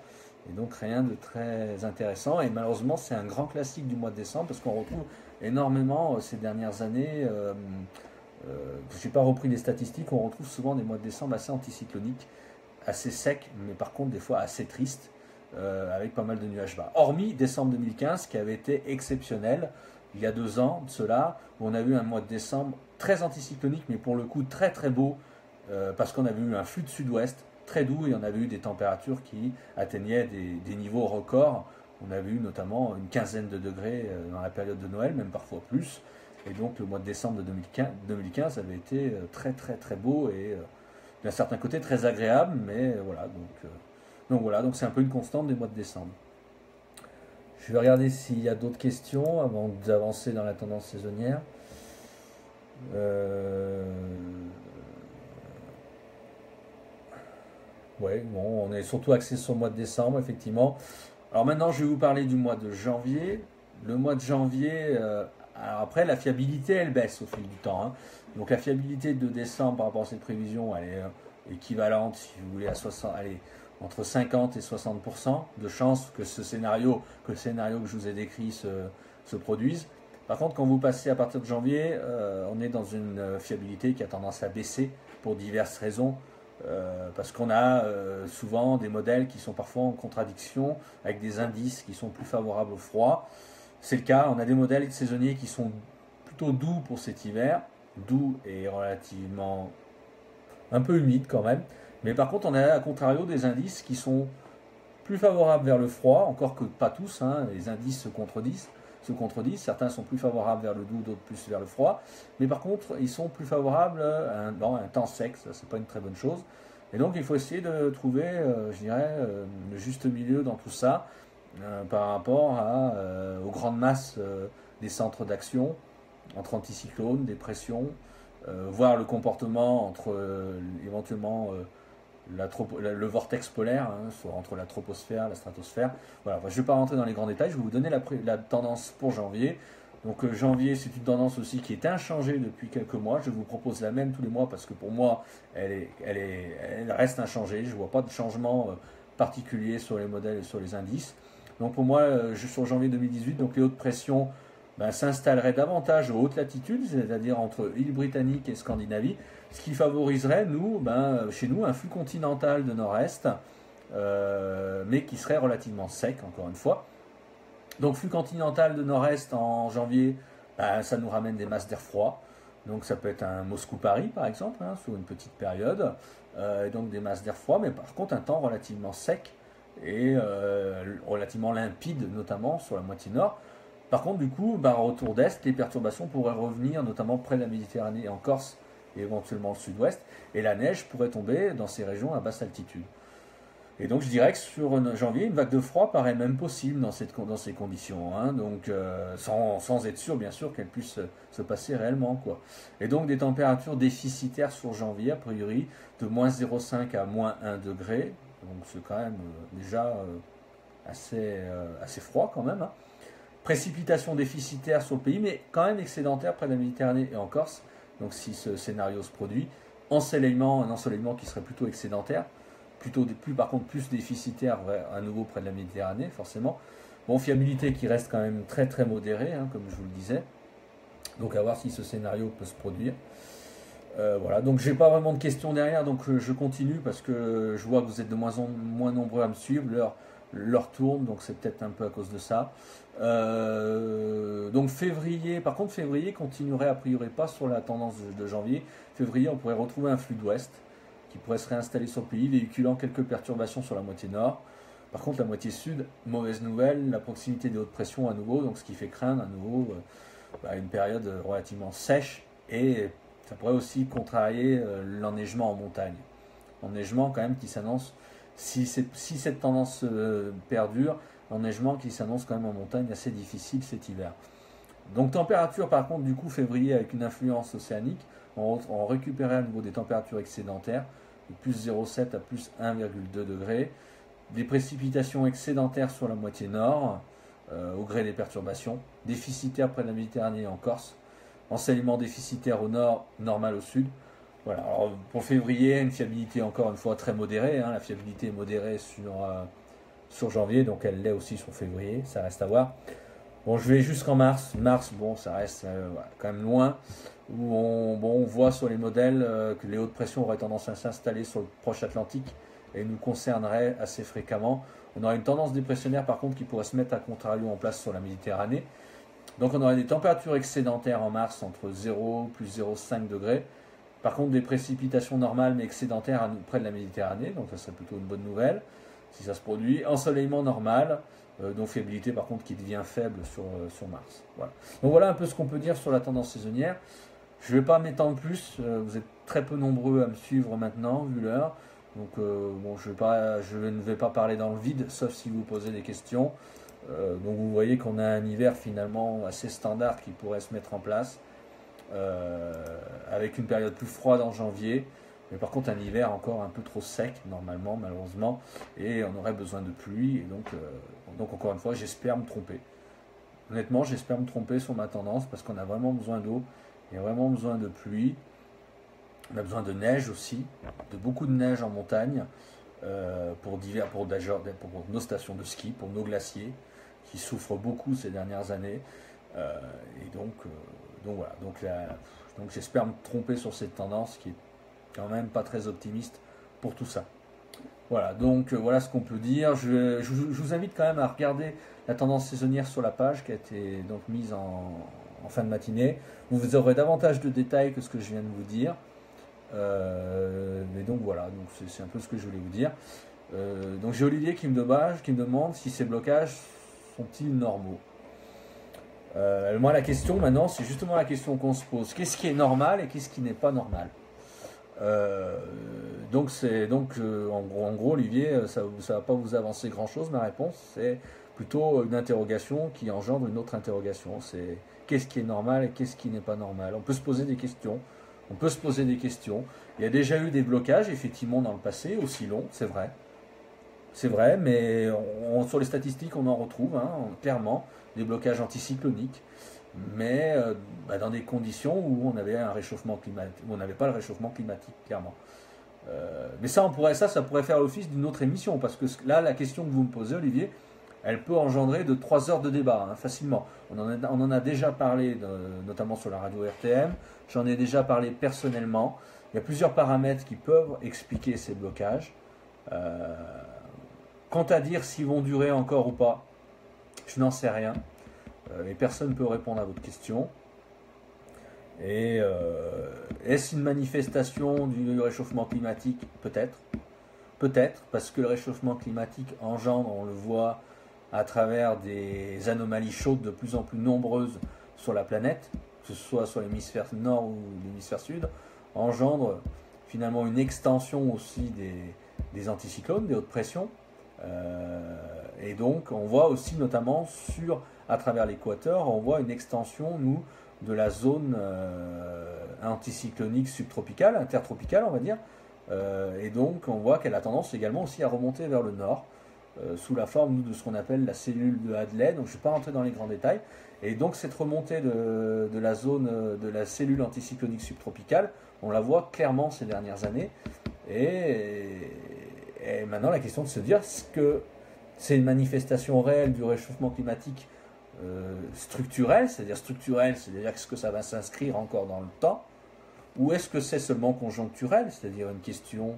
Et donc rien de très intéressant. Et malheureusement, c'est un grand classique du mois de décembre, parce qu'on retrouve énormément ces dernières années. Je n'ai pas repris les statistiques, on retrouve souvent des mois de décembre assez anticycloniques, assez secs, mais par contre des fois assez tristes, avec pas mal de nuages bas. Hormis décembre 2015, qui avait été exceptionnel, il y a 2 ans de cela, où on a eu un mois de décembre très anticyclonique, mais pour le coup très très beau, parce qu'on avait eu un flux de sud-ouest très doux et on avait eu des températures qui atteignaient des niveaux records. On avait eu notamment une quinzaine de degrés dans la période de Noël, même parfois plus. Et donc le mois de décembre de 2015 avait été très très très beau et d'un certain côté très agréable, mais voilà, donc c'est un peu une constante des mois de décembre. Je vais regarder s'il y a d'autres questions avant d'avancer dans la tendance saisonnière. Ouais, bon, on est surtout axé sur le mois de décembre, effectivement. Alors maintenant, je vais vous parler du mois de janvier. Le mois de janvier, alors après, la fiabilité, elle baisse au fil du temps. Donc la fiabilité de décembre par rapport à cette prévision, elle est équivalente, si vous voulez, à 60, allez, entre 50 et 60% de chances que le scénario que je vous ai décrit se produise. Par contre, quand vous passez à partir de janvier, on est dans une fiabilité qui a tendance à baisser pour diverses raisons. Parce qu'on a souvent des modèles qui sont parfois en contradiction avec des indices qui sont plus favorables au froid. C'est le cas, on a des modèles saisonniers qui sont plutôt doux pour cet hiver, doux et relativement un peu humides quand même. Mais par contre, on a à contrario des indices qui sont plus favorables vers le froid, encore que pas tous, les indices se contredisent. Certains sont plus favorables vers le doux, d'autres plus vers le froid. Mais par contre, ils sont plus favorables à un temps sec, ça c'est pas une très bonne chose. Et donc il faut essayer de trouver, je dirais, le juste milieu dans tout ça, par rapport aux grandes masses des centres d'action, entre anticyclones, dépression, voir le comportement entre éventuellement le vortex polaire, soit entre la troposphère, la stratosphère. Voilà, je ne vais pas rentrer dans les grands détails, je vais vous donner la tendance pour janvier. Donc janvier, c'est une tendance aussi qui est inchangée depuis quelques mois. Je vous propose la même tous les mois parce que pour moi, elle reste inchangée. Je ne vois pas de changement particulier sur les modèles et sur les indices. Donc pour moi, sur janvier 2018, donc les hautes pressions s'installeraient davantage aux hautes latitudes, c'est-à-dire entre îles britanniques et Scandinavie, ce qui favoriserait chez nous un flux continental de nord-est, mais qui serait relativement sec, encore une fois. Donc flux continental de nord-est en janvier, ça nous ramène des masses d'air froid. Donc ça peut être un Moscou-Paris par exemple, sur une petite période, et donc des masses d'air froid, mais par contre un temps relativement sec et relativement limpide, notamment sur la moitié nord. Par contre, du coup, retour d'est, les perturbations pourraient revenir, notamment près de la Méditerranée, en Corse et éventuellement le sud-ouest, et la neige pourrait tomber dans ces régions à basse altitude. Et donc je dirais que sur janvier, une vague de froid paraît même possible dans ces conditions, hein, donc sans être sûr bien sûr qu'elle puisse se passer réellement, quoi. Et donc des températures déficitaires sur janvier, a priori, de moins 0,5 à moins 1 degré, donc c'est quand même déjà assez froid quand même, hein. Précipitations déficitaires sur le pays, mais quand même excédentaires près de la Méditerranée et en Corse, donc si ce scénario se produit, un ensoleillement qui serait plutôt excédentaire, par contre plus déficitaire à nouveau près de la Méditerranée, forcément. Bon, fiabilité qui reste quand même très très modérée, hein, comme je vous le disais. Donc à voir si ce scénario peut se produire. Voilà, donc j'ai pas vraiment de questions derrière, donc je continue parce que je vois que vous êtes de moins en moins nombreux à me suivre. L'heure tourne, donc c'est peut-être un peu à cause de ça. Donc février, par contre février continuerait a priori pas sur la tendance de janvier. Février, on pourrait retrouver un flux d'ouest qui pourrait se réinstaller sur le pays, véhiculant quelques perturbations sur la moitié nord. Par contre, la moitié sud, mauvaise nouvelle, la proximité des hautes pressions à nouveau, donc ce qui fait craindre à nouveau une période relativement sèche, et ça pourrait aussi contrarier l'enneigement en montagne. L'enneigement quand même qui s'annonce, si cette tendance perdure, l'enneigement qui s'annonce quand même en montagne assez difficile cet hiver. Donc température par contre du coup février avec une influence océanique, on récupérait à nouveau des températures excédentaires, de plus 0,7 à plus 1,2 degrés, des précipitations excédentaires sur la moitié nord, au gré des perturbations, déficitaires près de la Méditerranée et en Corse, ensoleillement déficitaire au nord, normal au sud. Voilà. Alors, pour février, une fiabilité encore une fois très modérée, hein, la fiabilité est modérée sur janvier, donc elle l'est aussi sur février, ça reste à voir. Bon, je vais jusqu'en mars. Mars, bon, ça reste quand même loin, où on voit sur les modèles que les hautes pressions auraient tendance à s'installer sur le proche Atlantique et nous concerneraient assez fréquemment. On aurait une tendance dépressionnaire par contre qui pourrait se mettre à contrario en place sur la Méditerranée. Donc on aurait des températures excédentaires en mars entre 0 plus 0,5 degrés. Par contre des précipitations normales mais excédentaires près de la Méditerranée, donc ça serait plutôt une bonne nouvelle si ça se produit. Ensoleillement normal, donc fiabilité par contre qui devient faible sur Mars. Voilà. Donc voilà un peu ce qu'on peut dire sur la tendance saisonnière. Je ne vais pas m'étendre plus, vous êtes très peu nombreux à me suivre maintenant vu l'heure. Donc bon, je ne vais pas parler dans le vide, sauf si vous posez des questions. Donc vous voyez qu'on a un hiver finalement assez standard qui pourrait se mettre en place, avec une période plus froide en janvier, mais par contre un hiver encore un peu trop sec normalement malheureusement, et on aurait besoin de pluie, et donc encore une fois j'espère me tromper. Honnêtement j'espère me tromper sur ma tendance, parce qu'on a vraiment besoin d'eau, il y a vraiment besoin de pluie. On a besoin de neige aussi, de beaucoup de neige en montagne, pour nos stations de ski, pour nos glaciers, qui souffrent beaucoup ces dernières années. Et donc voilà. Donc j'espère me tromper sur cette tendance qui est quand même pas très optimiste pour tout ça. Voilà, donc voilà ce qu'on peut dire. Je vous invite quand même à regarder la tendance saisonnière sur la page qui a été donc mise en fin de matinée. Vous aurez davantage de détails que ce que je viens de vous dire. Mais donc voilà, donc c'est un peu ce que je voulais vous dire. Donc j'ai Olivier qui me demande si ces blocages sont-ils normaux. Moi la question maintenant, c'est justement la question qu'on se pose. Qu'est-ce qui est normal et qu'est-ce qui n'est pas normal? En gros Olivier, ça va pas vous avancer grand chose. Ma réponse c'est plutôt une interrogation qui engendre une autre interrogation. C'est qu'est-ce qui est normal et qu'est-ce qui n'est pas normal. On peut se poser des questions. Il y a déjà eu des blocages, effectivement, dans le passé, aussi longs, c'est vrai. C'est vrai, mais sur les statistiques, on en retrouve, hein, clairement, des blocages anticycloniques, mais dans des conditions où on avait un réchauffement climatique, où on n'avait pas le réchauffement climatique, clairement. Mais ça pourrait faire l'office d'une autre émission, parce que là, la question que vous me posez, Olivier, elle peut engendrer de 3 heures de débat, hein, facilement. On en a déjà parlé, notamment sur la radio RTM. J'en ai déjà parlé personnellement. Il y a plusieurs paramètres qui peuvent expliquer ces blocages. Quant à dire s'ils vont durer encore ou pas, je n'en sais rien. Et personne ne peut répondre à votre question. Et est-ce une manifestation du réchauffement climatique? Peut-être. Peut-être, parce que le réchauffement climatique engendre, on le voit, à travers des anomalies chaudes de plus en plus nombreuses sur la planète, que ce soit sur l'hémisphère nord ou l'hémisphère sud, engendre finalement une extension aussi des anticyclones, des hautes pressions. Et donc on voit aussi notamment à travers l'équateur, on voit une extension, nous, de la zone anticyclonique subtropicale, intertropicale on va dire. Et donc on voit qu'elle a tendance également aussi à remonter vers le nord, sous la forme nous, de ce qu'on appelle la cellule de Hadley. Donc je ne vais pas rentrer dans les grands détails. Et donc cette remontée de la zone de la cellule anticyclonique subtropicale, on la voit clairement ces dernières années. Et maintenant la question de se dire, est-ce que c'est une manifestation réelle du réchauffement climatique structurel, c'est-à-dire est-ce que ça va s'inscrire encore dans le temps, ou est-ce que c'est seulement conjoncturel, c'est-à-dire une question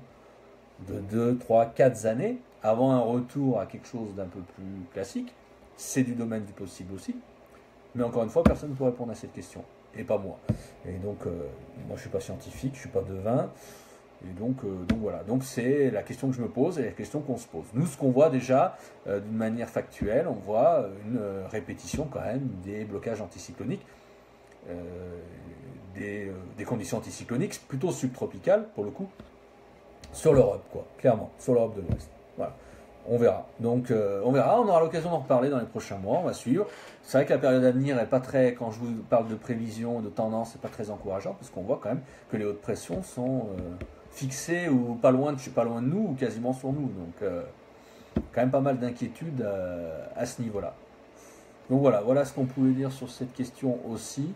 de 2, 3, 4 années, avant un retour à quelque chose d'un peu plus classique. C'est du domaine du possible aussi. Mais encore une fois, personne ne peut répondre à cette question, et pas moi. Et donc, moi je ne suis pas scientifique, je ne suis pas devin, et donc voilà. Donc c'est la question que je me pose et la question qu'on se pose. Nous, ce qu'on voit déjà, d'une manière factuelle, on voit une répétition quand même des blocages anticycloniques, des conditions anticycloniques plutôt subtropicales, pour le coup, sur l'Europe, quoi, clairement, sur l'Europe de l'Ouest. Voilà. On verra. Donc on verra, on aura l'occasion d'en reparler dans les prochains mois, on va suivre. C'est vrai que la période à venir n'est pas très, quand je vous parle de prévision, de tendance, c'est pas très encourageant, parce qu'on voit quand même que les hautes pressions sont fixées ou pas loin de nous, ou quasiment sur nous. Donc quand même pas mal d'inquiétudes à ce niveau-là. Donc voilà ce qu'on pouvait dire sur cette question aussi.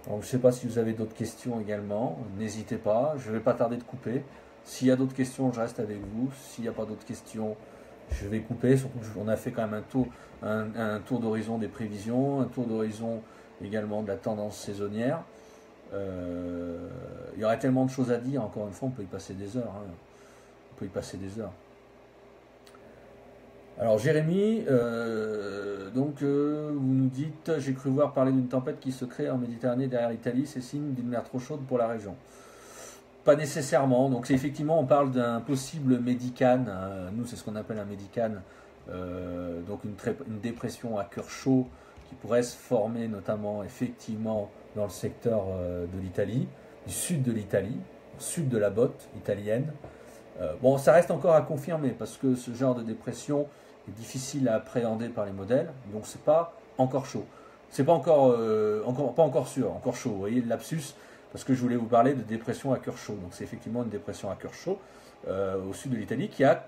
Donc, je ne sais pas si vous avez d'autres questions également, n'hésitez pas, je ne vais pas tarder de couper. S'il y a d'autres questions, je reste avec vous. S'il n'y a pas d'autres questions, je vais couper. Surtout qu'on a fait quand même un tour d'horizon des prévisions, un tour d'horizon également de la tendance saisonnière. Il y aurait tellement de choses à dire, encore une fois, on peut y passer des heures. Hein. On peut y passer des heures. Alors Jérémy, vous nous dites, j'ai cru voir parler d'une tempête qui se crée en Méditerranée derrière l'Italie, c'est signe d'une mer trop chaude pour la région. Pas nécessairement, donc c'est effectivement on parle d'un possible médicane, nous c'est ce qu'on appelle un médicane, donc une dépression à cœur chaud qui pourrait se former notamment effectivement dans le secteur de l'Italie, du sud de l'Italie, au sud de la botte italienne. Bon, ça reste encore à confirmer parce que ce genre de dépression est difficile à appréhender par les modèles, donc c'est pas encore chaud. C'est pas encore sûr, encore chaud. Vous voyez le lapsus, parce que je voulais vous parler de dépression à cœur chaud. Donc c'est effectivement une dépression à cœur chaud au sud de l'Italie qui a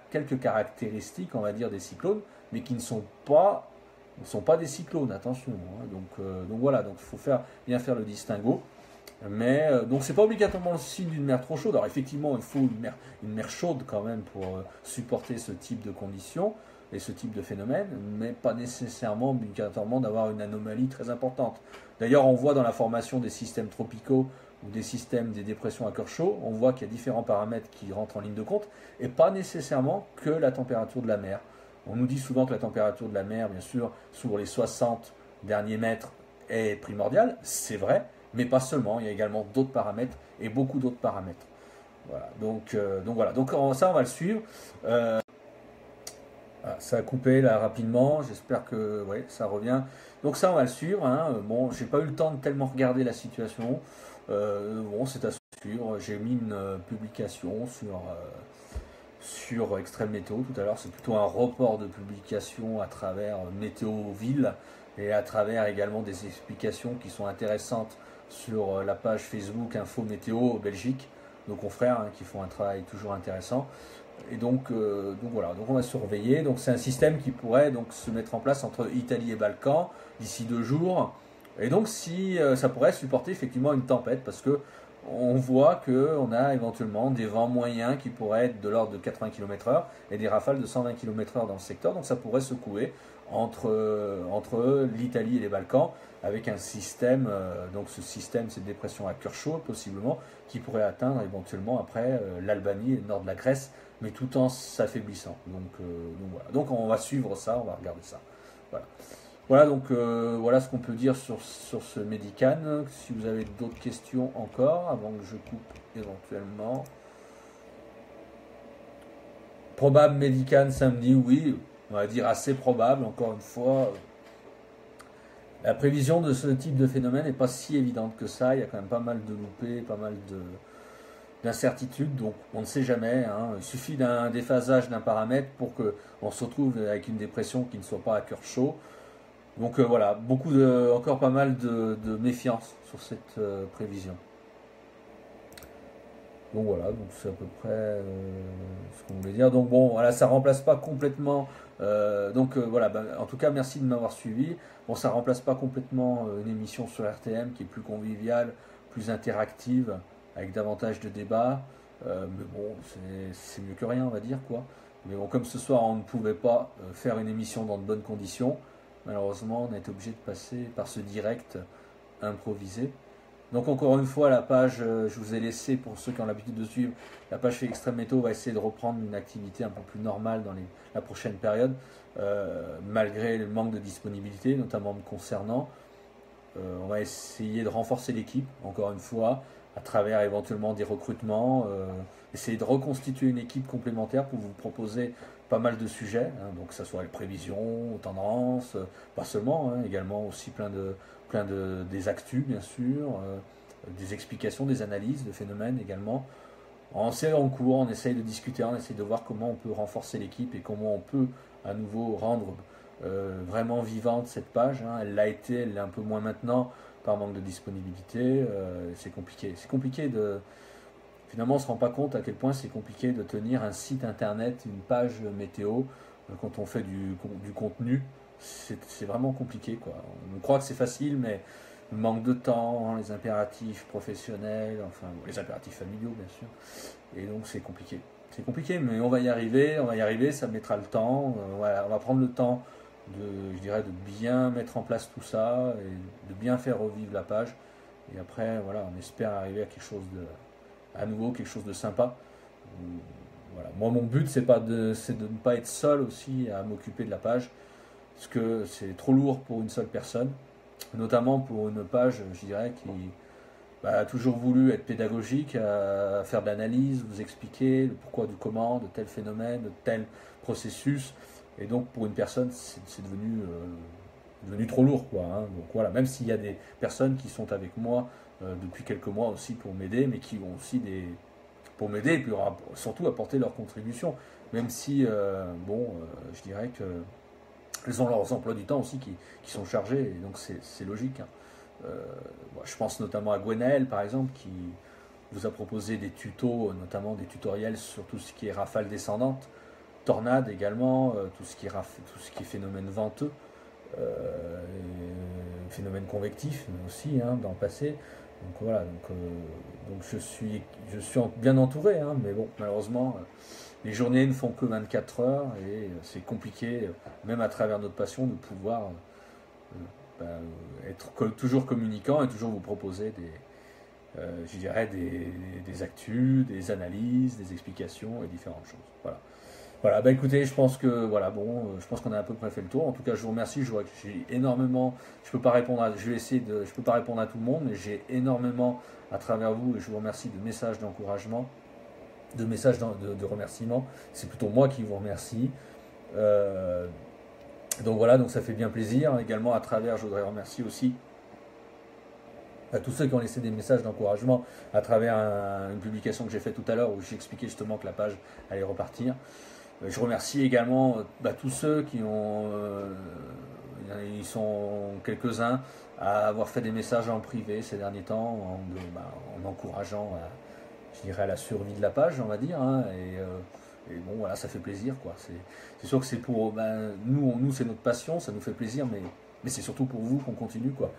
quelques caractéristiques, on va dire, des cyclones, mais qui ne sont pas des cyclones. Attention. Hein. Donc voilà, donc il faut bien faire le distinguo. Mais donc c'est pas obligatoirement le signe d'une mer trop chaude. Alors effectivement, il faut une mer chaude quand même pour supporter ce type de conditions et ce type de phénomène, mais pas nécessairement obligatoirement d'avoir une anomalie très importante. D'ailleurs, on voit dans la formation des systèmes tropicaux ou des dépressions à cœur chaud, on voit qu'il y a différents paramètres qui rentrent en ligne de compte et pas nécessairement que la température de la mer. On nous dit souvent que la température de la mer, bien sûr, sous les 60 derniers mètres est primordiale, c'est vrai. Mais pas seulement, il y a également d'autres paramètres et beaucoup d'autres paramètres. Voilà, donc voilà, donc ça on va le suivre. Ça a coupé là rapidement, j'espère que ouais, ça revient. Donc ça on va le suivre. Hein. Bon, j'ai pas eu le temps de tellement regarder la situation. Bon, c'est à suivre. J'ai mis une publication sur Extrême Météo tout à l'heure. C'est plutôt un report de publication à travers Météo Ville et à travers également des explications qui sont intéressantes sur la page Facebook Info Météo Belgique, nos confrères qui font un travail toujours intéressant. Et donc voilà, donc on va surveiller. Donc c'est un système qui pourrait donc se mettre en place entre Italie et Balkans d'ici 2 jours. Et donc si ça pourrait supporter effectivement une tempête, parce que on voit qu'on a éventuellement des vents moyens qui pourraient être de l'ordre de 80 km/h et des rafales de 120 km/h dans le secteur. Donc ça pourrait secouer entre l'Italie et les Balkans, avec un système, donc ce système, cette dépression à cœur chaud possiblement, qui pourrait atteindre éventuellement après l'Albanie et le nord de la Grèce, mais tout en s'affaiblissant. Donc voilà. Donc on va suivre ça, on va regarder ça. Voilà. Voilà, donc voilà ce qu'on peut dire sur ce Médicane. Si vous avez d'autres questions encore, avant que je coupe éventuellement. Probable Médicane samedi, oui, on va dire assez probable, encore une fois. La prévision de ce type de phénomène n'est pas si évidente que ça, il y a quand même pas mal de loupés, pas mal d'incertitude, donc on ne sait jamais, hein. Il suffit d'un déphasage d'un paramètre pour qu'on se retrouve avec une dépression qui ne soit pas à cœur chaud. Donc voilà, encore pas mal de méfiance sur cette prévision. Donc voilà, donc c'est à peu près ce qu'on voulait dire. Donc bon, voilà, ça remplace pas complètement. Voilà, en tout cas, merci de m'avoir suivi. Bon, ça remplace pas complètement une émission sur RTM qui est plus conviviale, plus interactive, avec davantage de débats. Mais bon, c'est mieux que rien, on va dire quoi. Mais bon, comme ce soir, on ne pouvait pas faire une émission dans de bonnes conditions, malheureusement, on a été obligé de passer par ce direct improvisé. Donc encore une fois, la page, je vous ai laissé, pour ceux qui ont l'habitude de suivre, la page fait Extrême Météo va essayer de reprendre une activité un peu plus normale dans la prochaine période, malgré le manque de disponibilité, notamment me concernant. On va essayer de renforcer l'équipe, encore une fois, à travers éventuellement des recrutements, essayer de reconstituer une équipe complémentaire pour vous proposer pas mal de sujets, hein, donc que ce soit les prévisions, tendances, pas seulement, hein, également aussi des actus bien sûr, des explications, des analyses de phénomènes également. C'est en cours, on essaye de discuter, on essaye de voir comment on peut renforcer l'équipe et comment on peut à nouveau rendre vraiment vivante cette page, hein. Elle l'a été, elle l'est un peu moins maintenant par manque de disponibilité, c'est compliqué. C'est compliqué de... Finalement, on ne se rend pas compte à quel point c'est compliqué de tenir un site internet, une page météo, quand on fait du contenu. C'est vraiment compliqué, quoi. On croit que c'est facile, mais le manque de temps, les impératifs professionnels, enfin les impératifs familiaux, bien sûr. Et donc c'est compliqué. C'est compliqué, mais on va y arriver, ça mettra le temps. Voilà, on va prendre le temps je dirais, de bien mettre en place tout ça et de bien faire revivre la page. Et après, voilà, on espère arriver à à nouveau quelque chose de sympa. Voilà. Moi, mon but, c'est de ne pas être seul aussi à m'occuper de la page, parce que c'est trop lourd pour une seule personne, notamment pour une page, je dirais, qui a toujours voulu être pédagogique, à faire de l'analyse, vous expliquer le pourquoi du comment, de tel phénomène, de tel processus. Et donc, pour une personne, c'est devenu trop lourd, quoi, hein. Donc voilà, même s'il y a des personnes qui sont avec moi depuis quelques mois aussi pour m'aider, mais qui ont aussi pour m'aider et puis surtout apporter leur contribution, même si je dirais que ils ont leurs emplois du temps aussi qui sont chargés, et donc c'est logique, hein. Je pense notamment à Gwenaël par exemple, qui vous a proposé des tutos, notamment des tutoriels sur tout ce qui est rafale descendante, tornade également, tout ce qui est phénomène venteux, phénomène convectif mais aussi, hein, dans le passé. Donc voilà, donc je suis bien entouré, hein, mais bon, malheureusement, les journées ne font que 24 heures et c'est compliqué, même à travers notre passion, de pouvoir être toujours communicant et toujours vous proposer je dirais des actus, des analyses, des explications et différentes choses. Voilà. Voilà, bah écoutez, je pense je pense qu'on a à peu près fait le tour. En tout cas, je vous remercie. Je vois que j'ai énormément. Je peux pas je peux pas répondre à tout le monde, mais j'ai énormément à travers vous et je vous remercie de messages d'encouragement, de messages de remerciements. C'est plutôt moi qui vous remercie. Donc voilà, donc ça fait bien plaisir. Également à travers, je voudrais remercier aussi à tous ceux qui ont laissé des messages d'encouragement à travers une publication que j'ai faite tout à l'heure où j'expliquais justement que la page allait repartir. Je remercie également tous ceux qui ont, ils sont quelques-uns à avoir fait des messages en privé ces derniers temps en encourageant, je dirais, à la survie de la page, on va dire, hein, et bon voilà, ça fait plaisir, quoi. C'est sûr que c'est pour nous c'est notre passion, ça nous fait plaisir, mais c'est surtout pour vous qu'on continue, quoi.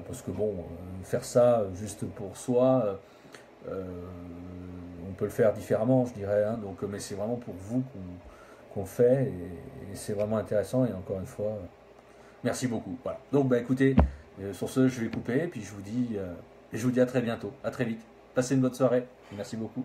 Parce que bon, faire ça juste pour soi, on peut le faire différemment, je dirais, hein, donc, mais c'est vraiment pour vous qu'on fait et c'est vraiment intéressant. Et encore une fois, merci beaucoup. Voilà. Donc, écoutez, sur ce, je vais couper et puis je vous dis à très bientôt, à très vite. Passez une bonne soirée. Merci beaucoup.